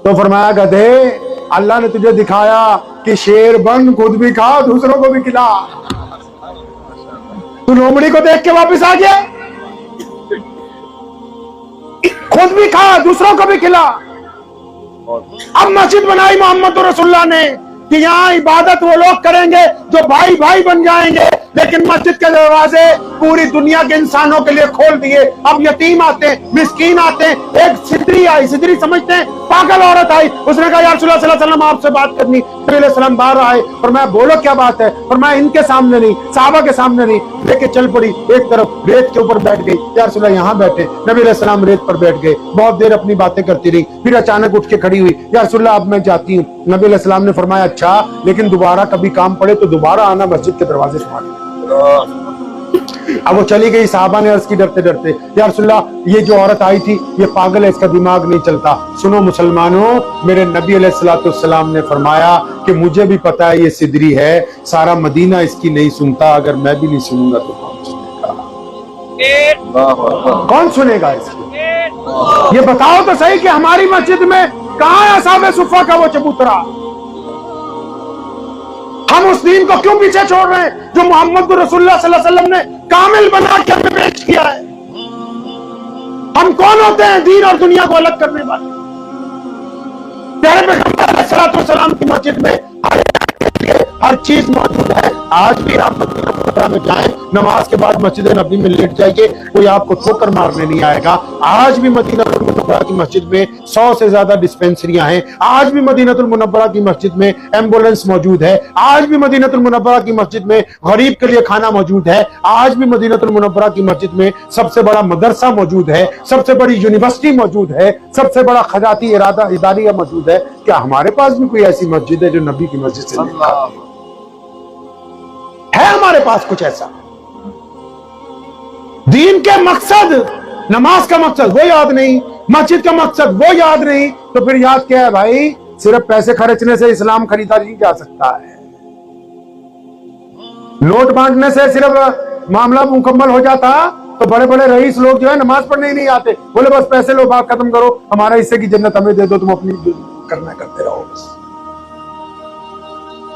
तो फरमाया गधे, अल्लाह ने तुझे दिखाया कि शेर बन, खुद भी खा, दूसरों को भी खिला। तू लोमड़ी को देख के वापस आ गया, खुद भी खा, दूसरों को भी खिला। अब मस्जिद बनाई मोहम्मद रसूलुल्लाह ने कि यहाँ इबादत वो लोग करेंगे जो भाई भाई बन जाएंगे, लेकिन मस्जिद के दरवाजे पूरी दुनिया के इंसानों के लिए खोल दिए। अब यतीम आते हैं, मिस्कीन आते हैं। एक सिदरी आई, सिदरी समझते हैं पागल औरत आई, उसने कहा या रसूलुल्लाह सल्लल्लाहु अलैहि वसल्लम आपसे बात करनी। नबी अलैहि सलाम बाहर आए और मैं बोलो क्या बात है? और मैं इनके सामने नहीं, साहबा के सामने नहीं, लेके चल पड़ी एक तरफ, रेत के ऊपर बैठ गई। या रसूलुल्लाह यहाँ बैठे। नबी अलैहि सलाम रेत पर बैठ गए, बहुत देर अपनी बातें करती रही, फिर अचानक उठ के खड़ी हुई। या रसूलुल्लाह अब मैं जाती हूँ। नबी अलैहि सलाम ने फरमाया अच्छा, लेकिन दोबारा कभी काम पड़े तो दोबारा आना, मस्जिद के दरवाजे से मांगना। अब वो चली गई। साहबा ने अर्ज की डरते डरते या रसूलुल्लाह ये जो औरत आई थी ये पागल है, इसका दिमाग नहीं चलता। सुनो मुसलमानों, मेरे नबी अलैहिस्सलाम ने फरमाया कि मुझे भी पता है ये सिदरी है, सारा मदीना इसकी नहीं सुनता, अगर मैं भी नहीं सुनूंगा तो कौन सुनेगा? कौन सुनेगा इसकी? ये बताओ तो सही कि हमारी मस्जिद में कहाँ है असहाबे सुफ़ा का वो चबूतरा? हम उस दीन को क्यों पीछे छोड़ रहे हैं जो मोहम्मद रसूलुल्लाह सल्लल्लाहु अलैहि वसल्लम ने कामिल बना के हमें पेश किया है? हम कौन होते हैं दीन और दुनिया को अलग करने वाले? प्यारे पैगंबर अलैहिस्सलातु वस्सलाम की मस्जिद में हर चीज मौजूद है। आज भी आप मदीना मुनव्वरा में जाएं, नमाज के बाद मस्जिद नबी में लेट जाइए, कोई आपको ठोकर मारने नहीं आएगा। आज भी मदीना मुनव्वरा की मस्जिद में 100 से ज्यादा डिस्पेंसरियां हैं। आज भी मदीना मुनव्वरा की मस्जिद में एम्बुलेंस मौजूद है। आज भी मदीना मुनव्वरा की मस्जिद में गरीब के लिए खाना मौजूद है। आज भी मदीना मुनव्वरा की मस्जिद में सबसे बड़ा मदरसा मौजूद है, सबसे बड़ी यूनिवर्सिटी मौजूद है, सबसे बड़ा खजाती इदारिया मौजूद है। क्या हमारे पास भी कोई ऐसी मस्जिद है जो नबी की मस्जिद से है? हमारे पास कुछ ऐसा? दीन के मकसद, नमाज का मकसद वो याद नहीं, मस्जिद का मकसद वो याद नहीं, तो फिर याद क्या है भाई? सिर्फ पैसे खर्चने से इस्लाम खरीदा नहीं जा सकता है। नोट बांटने से सिर्फ मामला मुकम्मल हो जाता तो बड़े बड़े रईस लोग जो है नमाज पढ़ने ही नहीं आते, बोले बस पैसे लो, बात खत्म करो, हमारा हिस्से की जन्नत हमें दे दो, तुम अपनी करना करते रहो। बस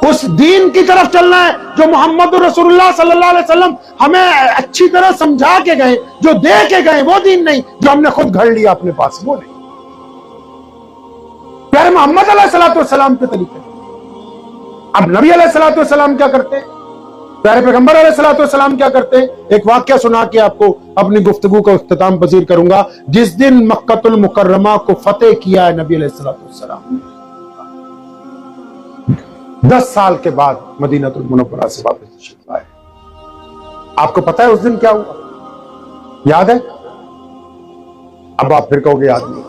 उस दीन की तरफ चलना है जो मोहम्मद रसूलुल्लाह सल्लल्लाहु अलैहि वसल्लम हमें अच्छी तरह समझा के गए, जो दे के गए, वो दीन नहीं जो हमने खुद घर लिया अपने पास, वो नहीं। प्यारे मोहम्मद अलैहिस्सलातु वस्सलाम के तरीके। अब नबी अलैहिस्सलातु वस्सलाम क्या करते? प्यारे पैगंबर अलैहिस्सलातु वस्सलाम क्या करते? एक वाक्या सुना के आपको अपनी गुफ्तगू का इख्तिताम पजीर करूंगा। जिस दिन मक्कतुल मुकर्रमा को फतेह किया है नबी अलैहिस्सलातु वस्सलाम, 10 साल के बाद मदीनतुल मुनव्वरा से वापस तशरीफ आए। आपको पता है उस दिन क्या हुआ? याद है? अब आप फिर कहोगे याद नहीं।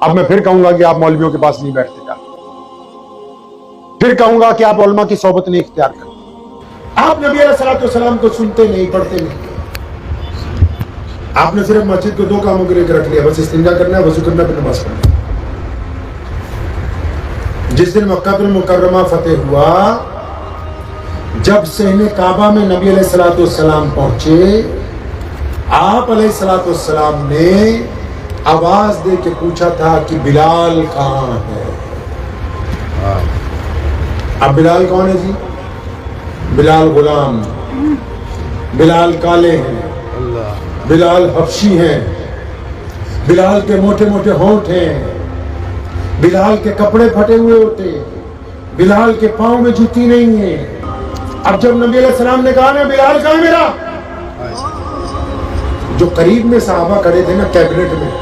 अब मैं फिर कहूंगा कि आप मौलवियों के पास नहीं बैठते जा, फिर कहूंगा कि आप उलमा की सोबत नहीं इख्तियार करते, आप नबी अलैहिस्सलातु वस्सलाम को सुनते नहीं, पढ़ते नहीं। आपने सिर्फ मस्जिद को 2 कामों के लिए रख लिया, बस इस्तिंजा करना है, वजू करना, फिर नमाज पढ़ना। जिस दिन मक्कातुल मुकर्रमा फतेह हुआ, जब सहने काबा में नबी अलैहिस्सलातु वस्सलाम पहुंचे, आप अलैहिस्सलातु वस्सलाम ने आवाज दे के पूछा था कि बिलाल कहां है? अब बिलाल कौन है जी? बिलाल गुलाम, बिलाल काले हैं, बिलाल हबशी हैं, बिलाल के मोटे मोटे होंठ हैं, बिलाल के कपड़े फटे हुए होते, बिलाल के पांव में जूती नहीं है। अब जब नबी अलैहि सलाम ने कहा ना बिलाल कहां मेरा, जो करीब में सहाबा खड़े थे ना कैबिनेट में,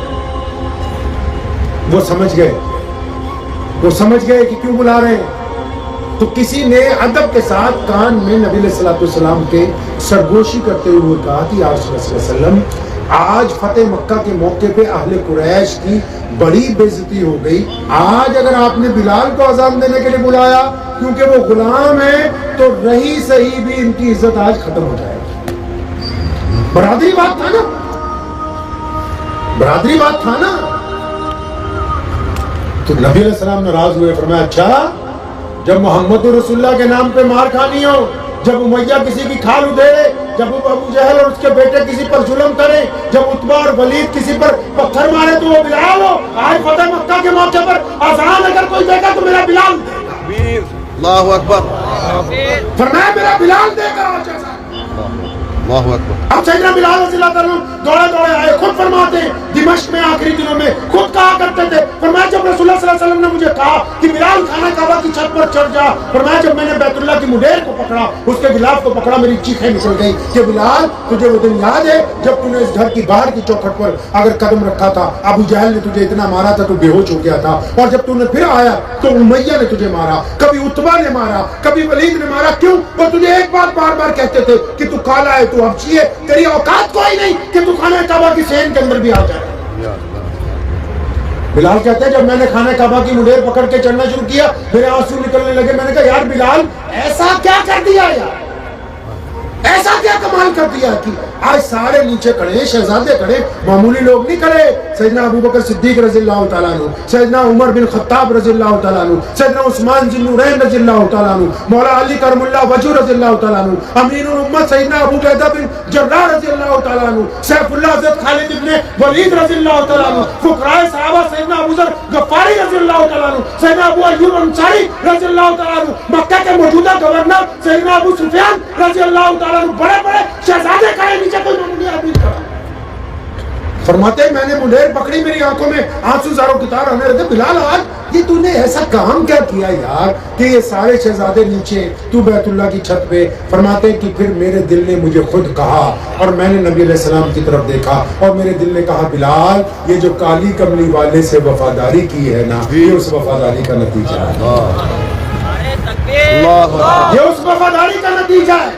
वो समझ गए कि क्यों बुला रहे हैं। तो किसी ने अदब के साथ कान में नबी अलैहि सलाम के सरगोशी करते हुए कहा कि या रसूल सल्लम, आज फतेह मक्का के मौके पे अहले कुरैश की बड़ी बेइज्जती हो गई। आज अगर आपने बिलाल को अज़ान देने के लिए बुलाया, क्योंकि वो गुलाम है, तो रही सही भी इनकी इज्जत आज खत्म हो जाएगी। बरादरी बात था ना, बरादरी बात था ना। तो नबी अलैहि सलाम नाराज हुए, फरमाया अच्छा, जब मोहम्मद रसूलुल्लाह के नाम पे मार खानी हो, जब उमैया किसी की खाल उधेड़े, जब अबू जहल और उसके बेटे किसी पर जुल्म करें, जब उतबा और वलीद किसी पर पत्थर मारे, तो वो बिलाल हो। आज फतेह मक्का के मौके पर अज़ान अगर कोई देगा तो मेरा बिलाल देगा। अल्लाहु अकबर। फरमाया मेरा बिलाल देगा। अल्लाहु अकबर। अब सैयदना बिलाल रज़ियल्लाहु अन्हु दौड़े दौड़े आए, खुद फरमाते हैं दिमश्क में आखिरी दिनों में खुद कहा करते थे, फरमाया जब रसूलुल्लाह सल्लल्लाहु अलैहि वसल्लम ने मुझे कहा कि बिलाल खाना काबा की छत पर चढ़ जा, फरमाया जब मैंने बैतुल्लाह की मुडेर को पकड़ा, उसके गिलाफ को पकड़ा, मेरी चीखें निकल गई कि बिलाल तुझे वो दिन याद है जब तूने इस घर की बाहर की चौखट पर अगर कदम रखा था, अबू जहल ने तुझे इतना मारा था, तू बेहोश हो गया था, और जब तूने फिर आया तो उमैया ने तुझे मारा, कभी उतबा ने मारा, कभी वलीद ने मारा। क्यों? वो तुझे एक बात बार बार कहते थे कि तू काला है, तू हबशी है, तेरी औकात कोई नहीं कि तू खाने काबा की सेन के अंदर भी आ जाए। बिलाल कहते हैं जब मैंने खाने काबा की मुडेर पकड़ के चढ़ना शुरू किया, मेरे आंसू निकलने लगे। मैंने कहा यार बिलाल ऐसा क्या कर दिया यार, ऐसा क्या कमाल कर दिया कि आज सारे नीचे खड़े, शहजादे खड़े, मामूली लोग नहीं खड़े। सैयदना अबू बकर सिद्दीक रज़ियल्लाहु ताला अन्हु, सैयदना उमर बिन खत्ताब रज़ियल्लाहु ताला अन्हु, सैयदना उस्मान ज़ुन्नूरैन रज़ियल्लाहु ताला अन्हु, मौला अली करमुल्लाह वजह रज़ियल्लाहु ताला अन्हु, अमीरुल उम्मत सैयदना अबू बैदा बिन जर्राह रज़ियल्लाहु ताला अन्हु, सैफुल्लाह हज़रत खालिद इब्न वलीद रज़ियल्लाहु ताला अन्हु, फुक़राए सहाबा अलावा सैयदना अबू ज़र गफ्फारी रज़ी अल्लाह तआला अन्हु, सैयदना अबू अय्यूब अंसारी रज़ी अल्लाह तआला अन्हु, मक्का के मौजूदा गवर्नर सैयदना अबू सुफियान रज़ी अल्लाह तआला अन्हु, बड़े बड़े शहजादे खड़े, नीचे कोई मामूली आदमी खड़ा। फरमाते हैं मैंने मुंडेर पकड़ी, मेरी आंखों में आंसू ज़ारों की तार आने लगे। बिलाल आज ये तूने ऐसा काम क्या किया यार कि ये सारे शहजादे नीचे, तू बैतुल्लाह की छत पे। फरमाते हैं कि फिर मेरे दिल ने मुझे खुद कहा और मैंने नबी अलैहि सलाम की तरफ देखा और मेरे दिल ने कहा बिलाल ये जो काली कमली वाले से वफादारी की है ना, ये उस वफादारी का नतीजा है, ये उस वफादारी का नतीजा है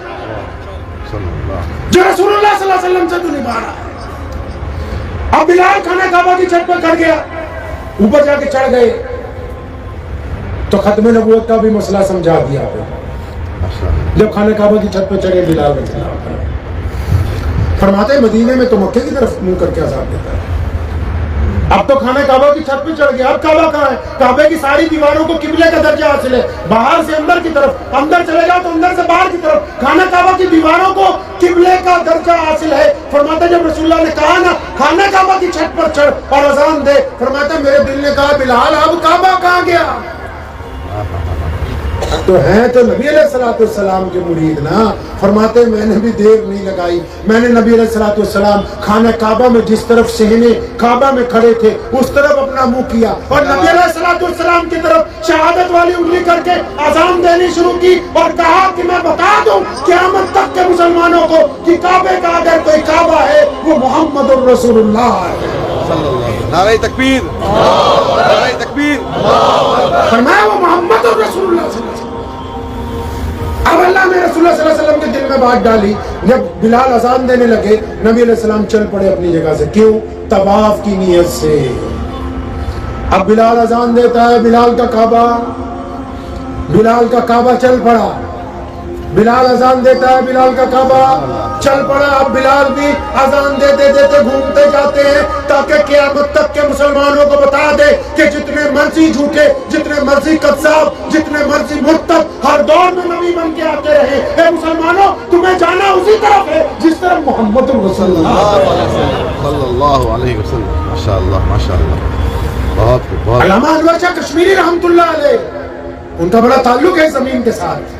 जो रसूलुल्लाह सल्लल्लाहु अलैहि वसल्लम से तू निभा रहा है। अब बिलाल खाना काबा की छत पर चढ़ गया, ऊपर जाके चढ़ गए तो खत्म नबूवत का भी मसला समझा दिया। जब खाना काबा की छत पर चढ़े बिलाल फरमाते मदीने में तो मक्के की तरफ मुंह करके अज़ान देता है। अब तो खाना काबा की छत पे चढ़ गया, अब काबा कहाँ है? काबे की सारी दीवारों को किबले का दर्जा हासिल है, बाहर से अंदर की तरफ, अंदर चले जाओ तो अंदर से बाहर की तरफ, खाना काबा की दीवारों को किबले का दर्जा हासिल है। फरमाते जब रसूलुल्लाह ने कहा ना खाना काबा की छत पर चढ़ और अजान दे, फरमाते मेरे दिल ने कहा बिलाल अब काबा कहाँ गया? तो हैं तो नबी अलैहिस्सलाम के मुरीद ना। फरमाते मैंने भी देर नहीं लगाई, मैंने नबी अलैहिस्सलाम खाना काबा में जिस तरफ सहने काबा में खड़े थे उस तरफ अपना मुंह किया और नबी अलैहिस्सलाम की तरफ शहादत वाली उंगली करके अजान देनी शुरू की और कहा कि मैं बता दूं क़यामत तक के मुसलमानों को कि काबे का अगर कोई काबा है वो मुहम्मदुर रसूलुल्लाह है। नारे तकबीर, नारे तकबीर। फरमाया वो मुहम्मदुर रसूलुल्लाह। अब अल्लाह ने रसूलुल्लाह सल्लल्लाहु अलैहि वसल्लम के दिल में बात डाली। जब बिलाल अजान देने लगे नबी अलैहि सलाम चल पड़े अपनी जगह से। क्यों? तवाफ की नियत से। अब बिलाल अजान देता है, बिलाल का काबा चल पड़ा। बिलाल अजान देता है, बिलाल का काबा चल पड़ा। अब बिलाल भी अजान देते देते घूमते जाते हैं ताकि क़यामत तक के मुसलमानों को बता दे कि जितने मर्जी झूठे, जितने मर्जी कज़्ज़ाब, जितने मर्जी मुर्तद हर दौर में नबी बन के आते रहे, ए मुसलमानों तुम्हें जाना उसी तरफ है जिस तरफ मोहम्मद रसूलुल्लाह सल्लल्लाहु अलैहि वसल्लम। माशाअल्लाह, माशाअल्लाह। बहुत अल्लामा अनवर शाह कश्मीरी रहमतुल्लाह अलैह, उनका बड़ा ताल्लुक है जमीन के साथ।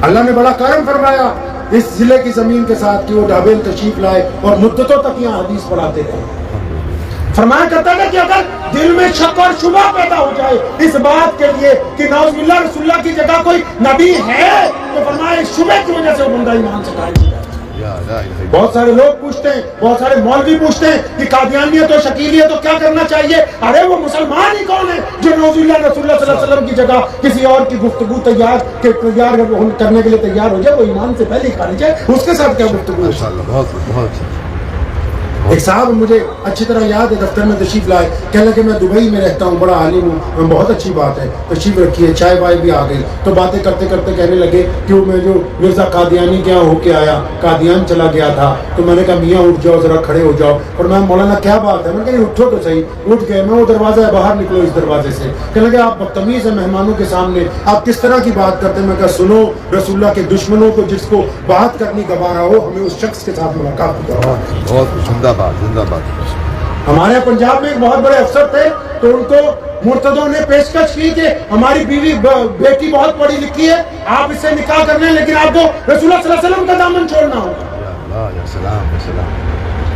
अल्लाह ने बड़ा करम फरमाया इस जिले की जमीन के साथ कि वो ढाबेल तशरीफ लाए और मुद्दतों तक यहाँ हदीस पढ़ाते थे। फरमाया करता था कि अगर दिल में शक और शुबा पैदा हो जाए इस बात के लिए कि नाउज़ुबिल्लाह रसूलुल्लाह की जगह कोई नबी है, तो फरमाया इस शुबे की वजह से बंदा ईमान से खारिज हो जाए। बहुत सारे लोग पूछते हैं, बहुत सारे मौलवी पूछते हैं कि कादियानियत और शकीलियत तो क्या करना चाहिए? अरे वो मुसलमान ही कौन है जो नाउज़ुबिल्लाह रसूलुल्लाह सल्लल्लाहु अलैहि वसल्लम की जगह किसी और की गुफ्तगू तैयार करने के लिए तैयार हो जाए? वो ईमान से पहले खारिज है, उसके साथ क्या गुफ्तगू? बहुत। एक साहब मुझे अच्छी तरह याद है, दफ्तर में तशरीफ लाए, कहने लगे मैं दुबई में रहता हूँ, बड़ा आलिम हूँ। बहुत अच्छी बात है, तशरीफ रखिए। चाय वाय भी आ गई तो बातें करते करते कहने लगे कि मैं जो मिर्ज़ा कादियानी के यहाँ होके आया, कादियान चला गया था, तो मैंने कहा मियाँ उठ जाओ, ज़रा खड़े हो जाओ। और मैं मौलाना क्या बात है? मैंने कहा उठो तो सही। उठ गए, मैं वो दरवाज़ा है, बाहर निकलो इस दरवाजे से। कहने लगे आप बदतमीज़ है मेहमानों के सामने, आप किस तरह की बात करते हैं? मैं कहा सुनो, रसूलुल्लाह के दुश्मनों को जिसको बात करनी गवारा हो हमें उस शख्स के साथ मुलाकात करो। बहुत जिंदाबाद, जिंदाबाद। हमारे पंजाब में एक बहुत बड़े अफसर थे तो उनको मुर्तदों ने पेशकश की कि हमारी बीवी बेटी बहुत पढ़ी लिखी है, आप इससे निकाह करने, लेकिन आपको रसूलुल्लाह सल्लल्लाहु अलैहि वसल्लम का दामन छोड़ना होगा। या सलाम, या सलाम।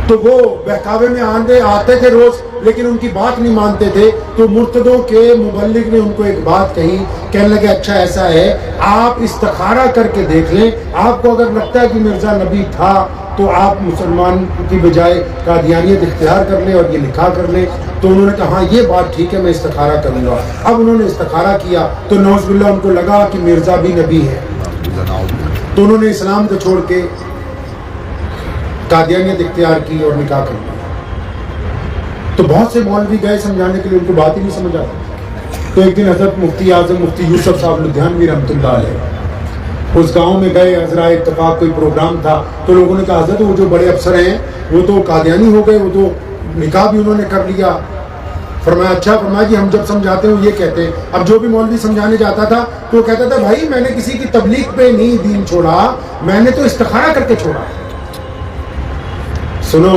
तो वो बहकावे में आते थे रोज, लेकिन उनकी बात नहीं मानते थे। तो मुर्तदों के मुबल्लिग ने उनको एक बात कही, कहने लगे अच्छा ऐसा है आप इस्तिखारा करके देख लें, आपको अगर लगता है कि मिर्जा नबी था तो आप मुसलमान की बजाय कादियानियत इख्तियार कर लें और ये निकाह कर लें। तो उन्होंने कहा हाँ ये बात ठीक है, मैं इस्तिखारा करूँगा। अब उन्होंने इस्तिखारा किया तो नौज़ुबिल्लाह उनको लगा कि मिर्जा भी नबी है, तो उन्होंने इस्लाम को छोड़ के कादियानियत इख्तियार की और निकाह कर लिया। तो बहुत से मौलवी गए समझाने के लिए, उनको बात ही नहीं समझ आती। तो एक दिन हज़रत मुफ्ती आज़म मुफ्ती यूसुफ साहब लुधियानवी रहमतुल्लाह अलैह उस गांव में गए। हज़रा इत्तफाक कोई प्रोग्राम था तो लोगों ने कहा हज़रत वो जो बड़े अफसर हैं वो तो कादियानी हो गए, वो तो निकाह भी उन्होंने कर लिया। फरमाया अच्छा। फरमाया जी हम जब समझाते हैं ये कहते हैं। अब जो भी मौलवी समझाने जाता था तो वो कहता था भाई मैंने किसी की तबलीग पे नहीं दीन छोड़ा, मैंने तो इस्तिखारा करके छोड़ा। सुनो,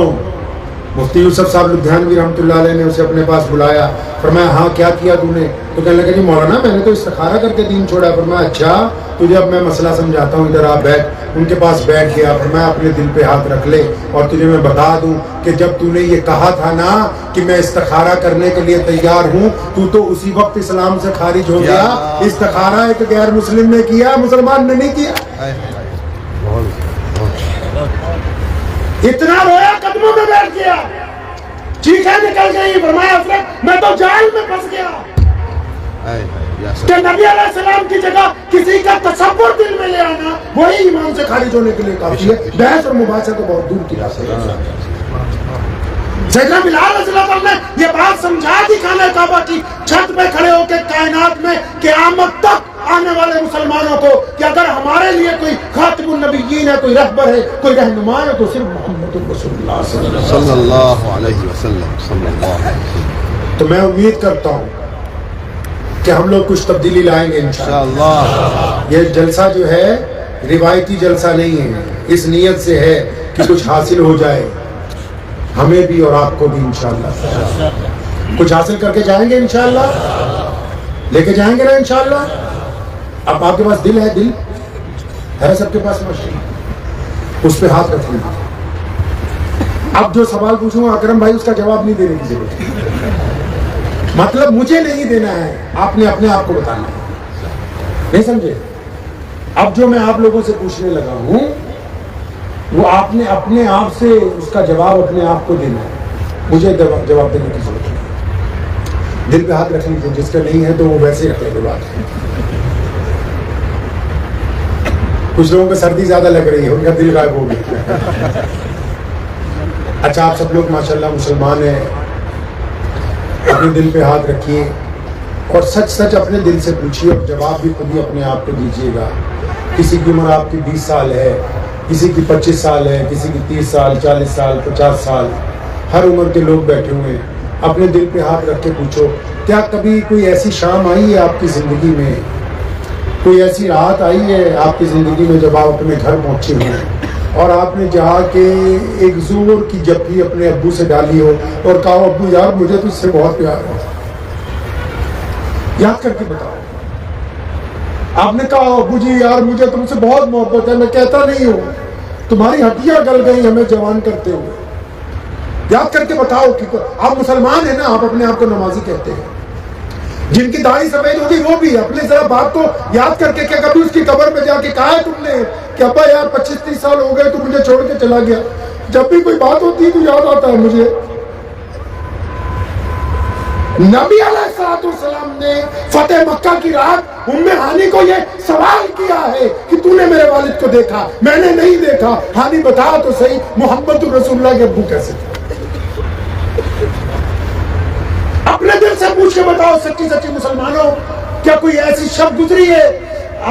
مفتی یوسف صاحب لدھیانوی رحمۃ اللہ علیہ نے اسے اپنے پاس بلایا، فرمایا ہاں کیا کیا تو نے؟ تو کہنے لگا جی مولانا میں نے تو استخارہ کر کے دین چھوڑا۔ فرمایا اچھا تجھے اب میں مسئلہ سمجھاتا ہوں، ادھر آ بیٹھ۔ ان کے پاس بیٹھ گیا، فرمایا اپنے دل پہ ہاتھ رکھ لے اور تجھے میں بتا دوں کہ جب تو نے یہ کہا تھا نا کہ میں استخارہ کرنے کے لیے تیار ہوں، تو اسی وقت اسلام سے خارج ہو گیا۔ استخارہ ایک غیر مسلم نے کیا، مسلمان نے نہیں کیا۔ اتنا رویا قدموں میں بیٹھ گیا، چیخیں نکل گئی، فرمایا حضرت میں تو جال میں پھنس گیا کہ نبی علیہ السلام کی جگہ کسی کا تصور دل میں لے آنا وہی ایمان سے خارج ہونے کے لیے کافی ہے۔ بحث اور مباحثہ تو بہت دور کی بات ہے۔ سیدنا بلال رضی اللہ عنہ نے یہ بات سمجھا دی خانہ کعبہ کی چھت پہ کھڑے ہو کے کائنات میں قیامت تک آنے والے مسلمانوں کو کہ اگر ہمارے لیے کوئی خاتم النبیین ہے، کوئی رہبر ہے، کوئی رہنما ہے تو صرف محمد رسول اللہ صلی اللہ علیہ وسلم۔ تو میں امید کرتا ہوں کہ ہم لوگ کچھ تبدیلی لائیں گے انشاءاللہ۔ یہ جلسہ جو ہے روایتی جلسہ نہیں ہے، اس نیت سے ہے کہ کچھ حاصل ہو جائے ہمیں بھی اور آپ کو بھی انشاءاللہ۔ کچھ حاصل کر کے جائیں گے انشاءاللہ، لے کے جائیں گے نا انشاءاللہ۔ اب آپ کے پاس دل ہے، دل ہے سب کے پاس ماشاءاللہ، اس پہ ہاتھ رکھ لیجیے۔ اب جو سوال پوچھوں گا اکرم بھائی اس کا جواب نہیں دینے کی ضرورت، مطلب مجھے نہیں دینا ہے، آپ نے اپنے آپ کو بتانا ہے، نہیں سمجھے؟ اب جو میں آپ لوگوں سے پوچھنے لگا ہوں وہ آپ نے اپنے آپ سے اس کا جواب اپنے آپ کو دینا ہے، مجھے جواب دینے کی ضرورت نہیں۔ دل پہ ہاتھ رکھ لیجیے، جس کا نہیں ہے تو وہ ویسے رکھنے کی بات ہے۔ کچھ لوگوں کو سردی زیادہ لگ رہی ہے، ان کا دل غائب ہو گیا۔ اچھا آپ سب لوگ ماشاءاللہ مسلمان ہیں، اپنے دل پہ ہاتھ رکھیے اور سچ سچ اپنے دل سے پوچھیے اور جواب بھی خود ہی اپنے آپ کو دیجیے گا۔ کسی کی عمر آپ کی 20 سال ہے، کسی کی 25 سال ہے، کسی کی 30 سال، 40 سال، 50 سال، ہر عمر کے لوگ بیٹھے ہوئے ہیں۔ اپنے دل پہ ہاتھ رکھ کے پوچھو کیا کبھی کوئی ایسی شام آئی ہے آپ کی زندگی میں، کوئی ایسی رات آئی ہے آپ کی زندگی میں جب آپ اپنے گھر پہنچے ہوئے ہیں اور آپ نے جہاں کے ایک زور کی جپھی اپنے ابو سے ڈالی ہو اور کہا ابو یار مجھے تو اس سے بہت پیار ہے، یاد کر کے بتاؤ۔ آپ نے کہا ابو جی یار مجھے تم سے بہت محبت ہے، میں کہتا نہیں ہوں، تمہاری ہڈیاں گل گئی ہمیں جوان کرتے ہوئے، یاد کر کے بتاؤ کہ آپ مسلمان ہیں نا، آپ اپنے آپ کو نمازی کہتے ہیں، جن کی داڑھی سفید ہوگی وہ بھی اپنے ذرا بات کو یاد کر کے، کیا کبھی اس کی قبر میں جا کے کہا ہے تم نے کہ ابا یار 25-30 سال ہو گئے تو مجھے چھوڑ کے چلا گیا؟ جب بھی کوئی بات ہوتی ہے تو یاد آتا ہے مجھے۔ نبی علیہ السلام نے فتح مکہ کی رات ام ہانی کو یہ سوال کیا ہے کہ تو نے میرے والد کو دیکھا؟ میں نے نہیں دیکھا۔ ہانی بتا تو صحیح محمد رسول اللہ کے ابو کیسے تھے؟ اپنے دل سے پوچھ کے بتاؤ سچی سچی مسلمانوں، کیا کوئی ایسی شب گزری ہے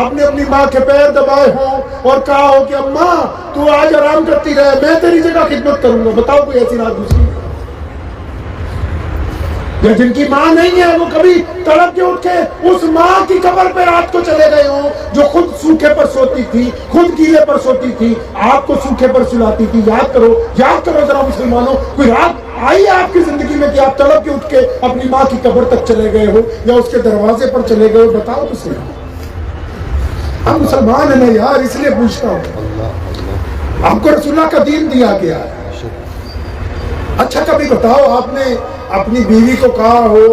آپ نے اپنی ماں کے پیر دبائے ہوں اور کہا ہو کہ اماں تو آج آرام کرتی رہے، میں تیری جگہ خدمت کروں گا؟ بتاؤ کوئی ایسی رات گزری ہے؟ یا جن کی ماں نہیں ہے وہ کبھی تڑپ کے اٹھ کے اس ماں کی قبر پہ رات کو چلے گئے ہوں جو خود سوکھے پر سوتی تھی، خود گیلے پر سوتی تھی، آپ کو سوکھے پر سلاتی تھی؟ یاد کرو ذرا مسلمانوں، کوئی رات آئی ہے آپ کی زندگی میں کہ آپ تڑپ کے اٹھ کے اپنی ماں کی قبر تک چلے گئے ہو یا اس کے دروازے پر چلے گئے ہو؟ بتاؤ تو صحیح۔ ہم مسلمان ہیں نا یار، اس لیے پوچھتا ہوں، آپ کو رسول اللہ کا دین دیا گیا ہے۔ اچھا کبھی بتاؤ آپ نے اپنی بیوی کو کہا ہو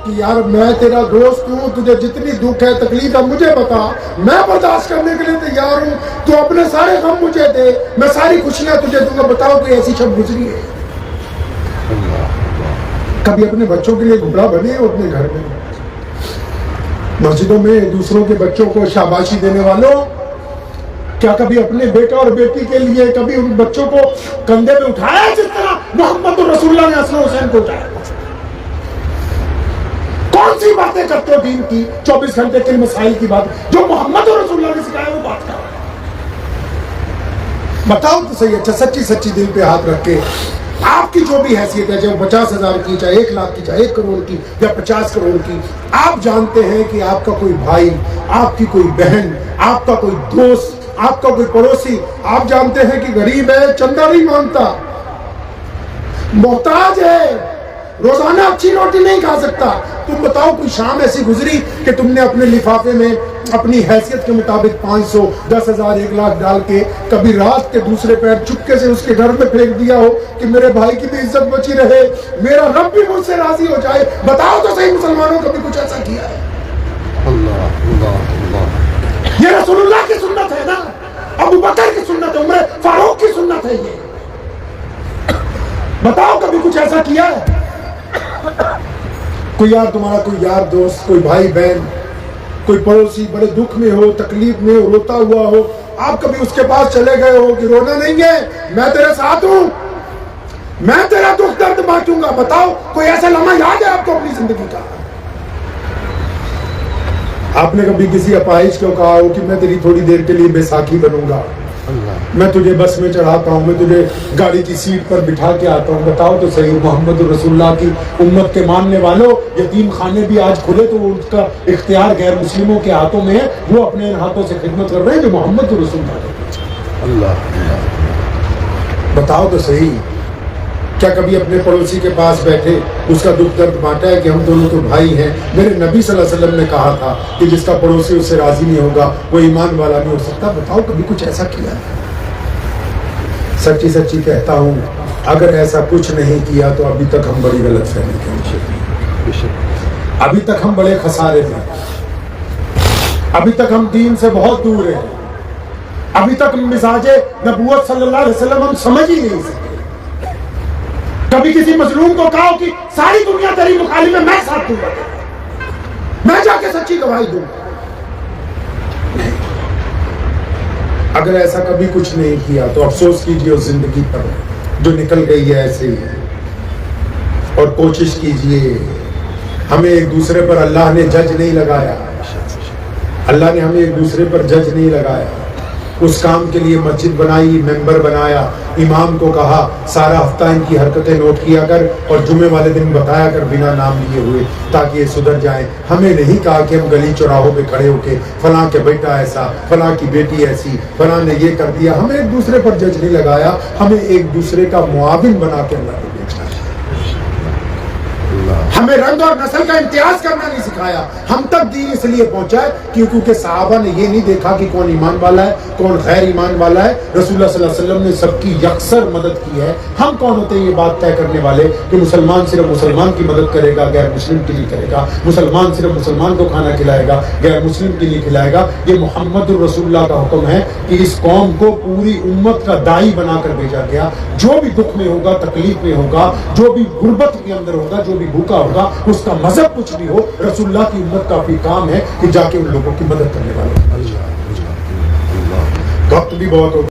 کہ یار میں تیرا دوست ہوں، تجھے جتنی دکھ ہے تکلیف ہے مجھے بتا، میں برداشت کرنے کے لیے تیار ہوں، تو اپنے سارے غم مجھے دے، میں ساری خوشیاں تجھے دوں گا؟ بتاؤ کوئی ایسی شب گزری ہے؟ کبھی اپنے بچوں کے لیے گھبرا بنے ہو اپنے گھر میں؟ مسجدوں میں دوسروں کے بچوں کو شاباشی دینے والوں، کیا کبھی اپنے بیٹا اور بیٹی کے لیے کبھی ان بچوں کو کندھے پہ اٹھایا جس طرح محمد رسول اللہ نے حسن حسین کو اٹھایا؟ کون سی باتیں کرتے ہو دین کی؟ 24 گھنٹے کے مسائل کی بات جو محمد رسول اللہ نے سکھایا وہ بات کر رہا ہے۔ بتاؤ تو صحیح، اچھا سچی سچی دل پہ ہاتھ رکھ کے آپ کی جو بھی حیثیت ہے، چاہے 50,000 کی، چاہے 1 لاکھ کی، چاہے 1 کروڑ کی یا 50 کروڑ کی، آپ جانتے ہیں کہ آپ کا کوئی بھائی، آپ کی کوئی بہن، آپ کا کوئی دوست، آپ کا کوئی پڑوسی، آپ جانتے ہیں کہ غریب ہے، چندہ نہیں مانگتا، मोहताज है, रोजाना अच्छी रोटी नहीं खा सकता। तुम बताओ कोई शाम ऐसी गुजरी कि तुमने अपने लिफाफे में अपनी हैसियत के मुताबिक 500, 10,000, 1,00,000 डाल के कभी रात के दूसरे पैर चुपके से उसके घर में फेंक दिया हो कि मेरे भाई की भी इज्जत बची रहे, मेरा रब भी मुझसे राजी हो जाए? बताओ तो सही, मुसलमानों कभी कुछ ऐसा किया है? अल्लाह अल्लाह अल्लाह। ये रसूलुल्लाह की सुन्नत है ना, अबू बकर की सुन्नत है, उमर फारूक की सुन्नत है ये। बताओ कभी कुछ ऐसा किया है? कोई यार, तुम्हारा कोई यार दोस्त, कोई भाई बहन, कोई पड़ोसी बड़े दुख में हो, तकलीफ में हो, रोता हुआ हो, आप कभी उसके पास चले गए हो कि रोना नहीं है, मैं तेरे साथ हूं, मैं तेरा दुख दर्द बांटूंगा? बताओ कोई ऐसा लम्हा याद है आपको अपनी जिंदगी का? आपने कभी किसी अपाहिज को कहा हो कि मैं तेरी थोड़ी देर के लिए बैसाखी बनूंगा, मैं तुझे बस में चढ़ाता हूँ, मैं तुझे गाड़ी की सीट पर बिठा के आता हूँ? बताओ तो सही। मोहम्मद रसूलुल्लाह की उम्मत के मानने वालों, यतीम खाने भी आज खुले तो उसका इख्तियार गैर मुस्लिमों के हाथों में है, वो अपने इन हाथों से खिदमत कर रहे हैं जो मोहम्मद रसूलुल्लाह। अल्लाह। बताओ तो सही, क्या कभी अपने पड़ोसी के पास बैठे उसका दुख दर्द बांटा है कि हम दोनों तो भाई हैं? मेरे नबी सल्लल्लाहु अलैहि वसल्लम ने कहा था कि जिसका पड़ोसी उससे राजी नहीं होगा वो ईमान वाला नहीं हो सकता। बताओ कभी कुछ ऐसा किया? सच्ची सच्ची कहता हूँ, अगर ऐसा कुछ नहीं किया तो अभी तक हम बड़ी गलत फहमी के, अभी तक हम बड़े खसारे में, अभी तक हम दीन से बहुत दूर हैं, अभी तक मिजाजे नबूवत सल्लल्लाहु अलैहि वसल्लम हम समझ ही नहीं सके। कभी किसी मजलूम को कहो कि सारी दुनिया तेरी मुखालिफ में, मैं साथ दूंगा, मैं जाके सच्ची गवाही दूंगा। अगर ऐसा कभी कुछ नहीं किया तो अफसोस कीजिए उस जिंदगी पर जो निकल गई है ऐसे ही, और कोशिश कीजिए, हमें एक दूसरे पर अल्लाह ने जज नहीं लगाया, अल्लाह ने हमें एक दूसरे पर जज नहीं लगाया। उस काम के लिए मस्जिद बनाई, मेंबर बनाया, इमाम को कहा सारा हफ्ता इनकी हरकतें नोट किया कर और जुमे वाले दिन बताया कर बिना नाम लिए हुए, ताकि ये सुधर जाए। हमें नहीं कहा कि हम गली चौराहों पे खड़े होके फलां के बेटा ऐसा, फलां की बेटी ऐसी, फलां ने ये कर दिया। हमें एक दूसरे पर जज नहीं लगाया, हमें एक दूसरे का मुआविन बना के अल्लाह ने भेजा। हमें रंग और नस्ल का इम्तियाज करना नहीं सिखाया। हम तक दीन इसलिए पहुंचा है क्योंकि साहबा ने ये नहीं देखा कि कौन ईमान वाला है, कौन गैर ईमान वाला है। रसूलुल्लाह सल्लल्लाहु अलैहि वसल्लम ने सबकी यकसर मदद की है। हम कौन होते हैं ये बात तय करने वाले कि मुसलमान सिर्फ मुसलमान की मदद करेगा, गैर मुस्लिम की नहीं करेगा, मुसलमान सिर्फ मुसलमान को खाना खिलाएगा, गैर मुस्लिम की नहीं खिलाएगा। ये मोहम्मद रसूलुल्लाह का हुक्म है कि इस कौम को पूरी उम्मत का दाई बनाकर भेजा गया। जो भी दुख में होगा, तकलीफ में होगा, जो भी गुर्बत के अंदर होगा, जो भी भूखा होगा, उसका मजहब कुछ भी हो, रसूलुल्लाह की उम्मत का भी काम है कि जाके उन लोगों की मदद करने वाले। वक्त भी बहुत हो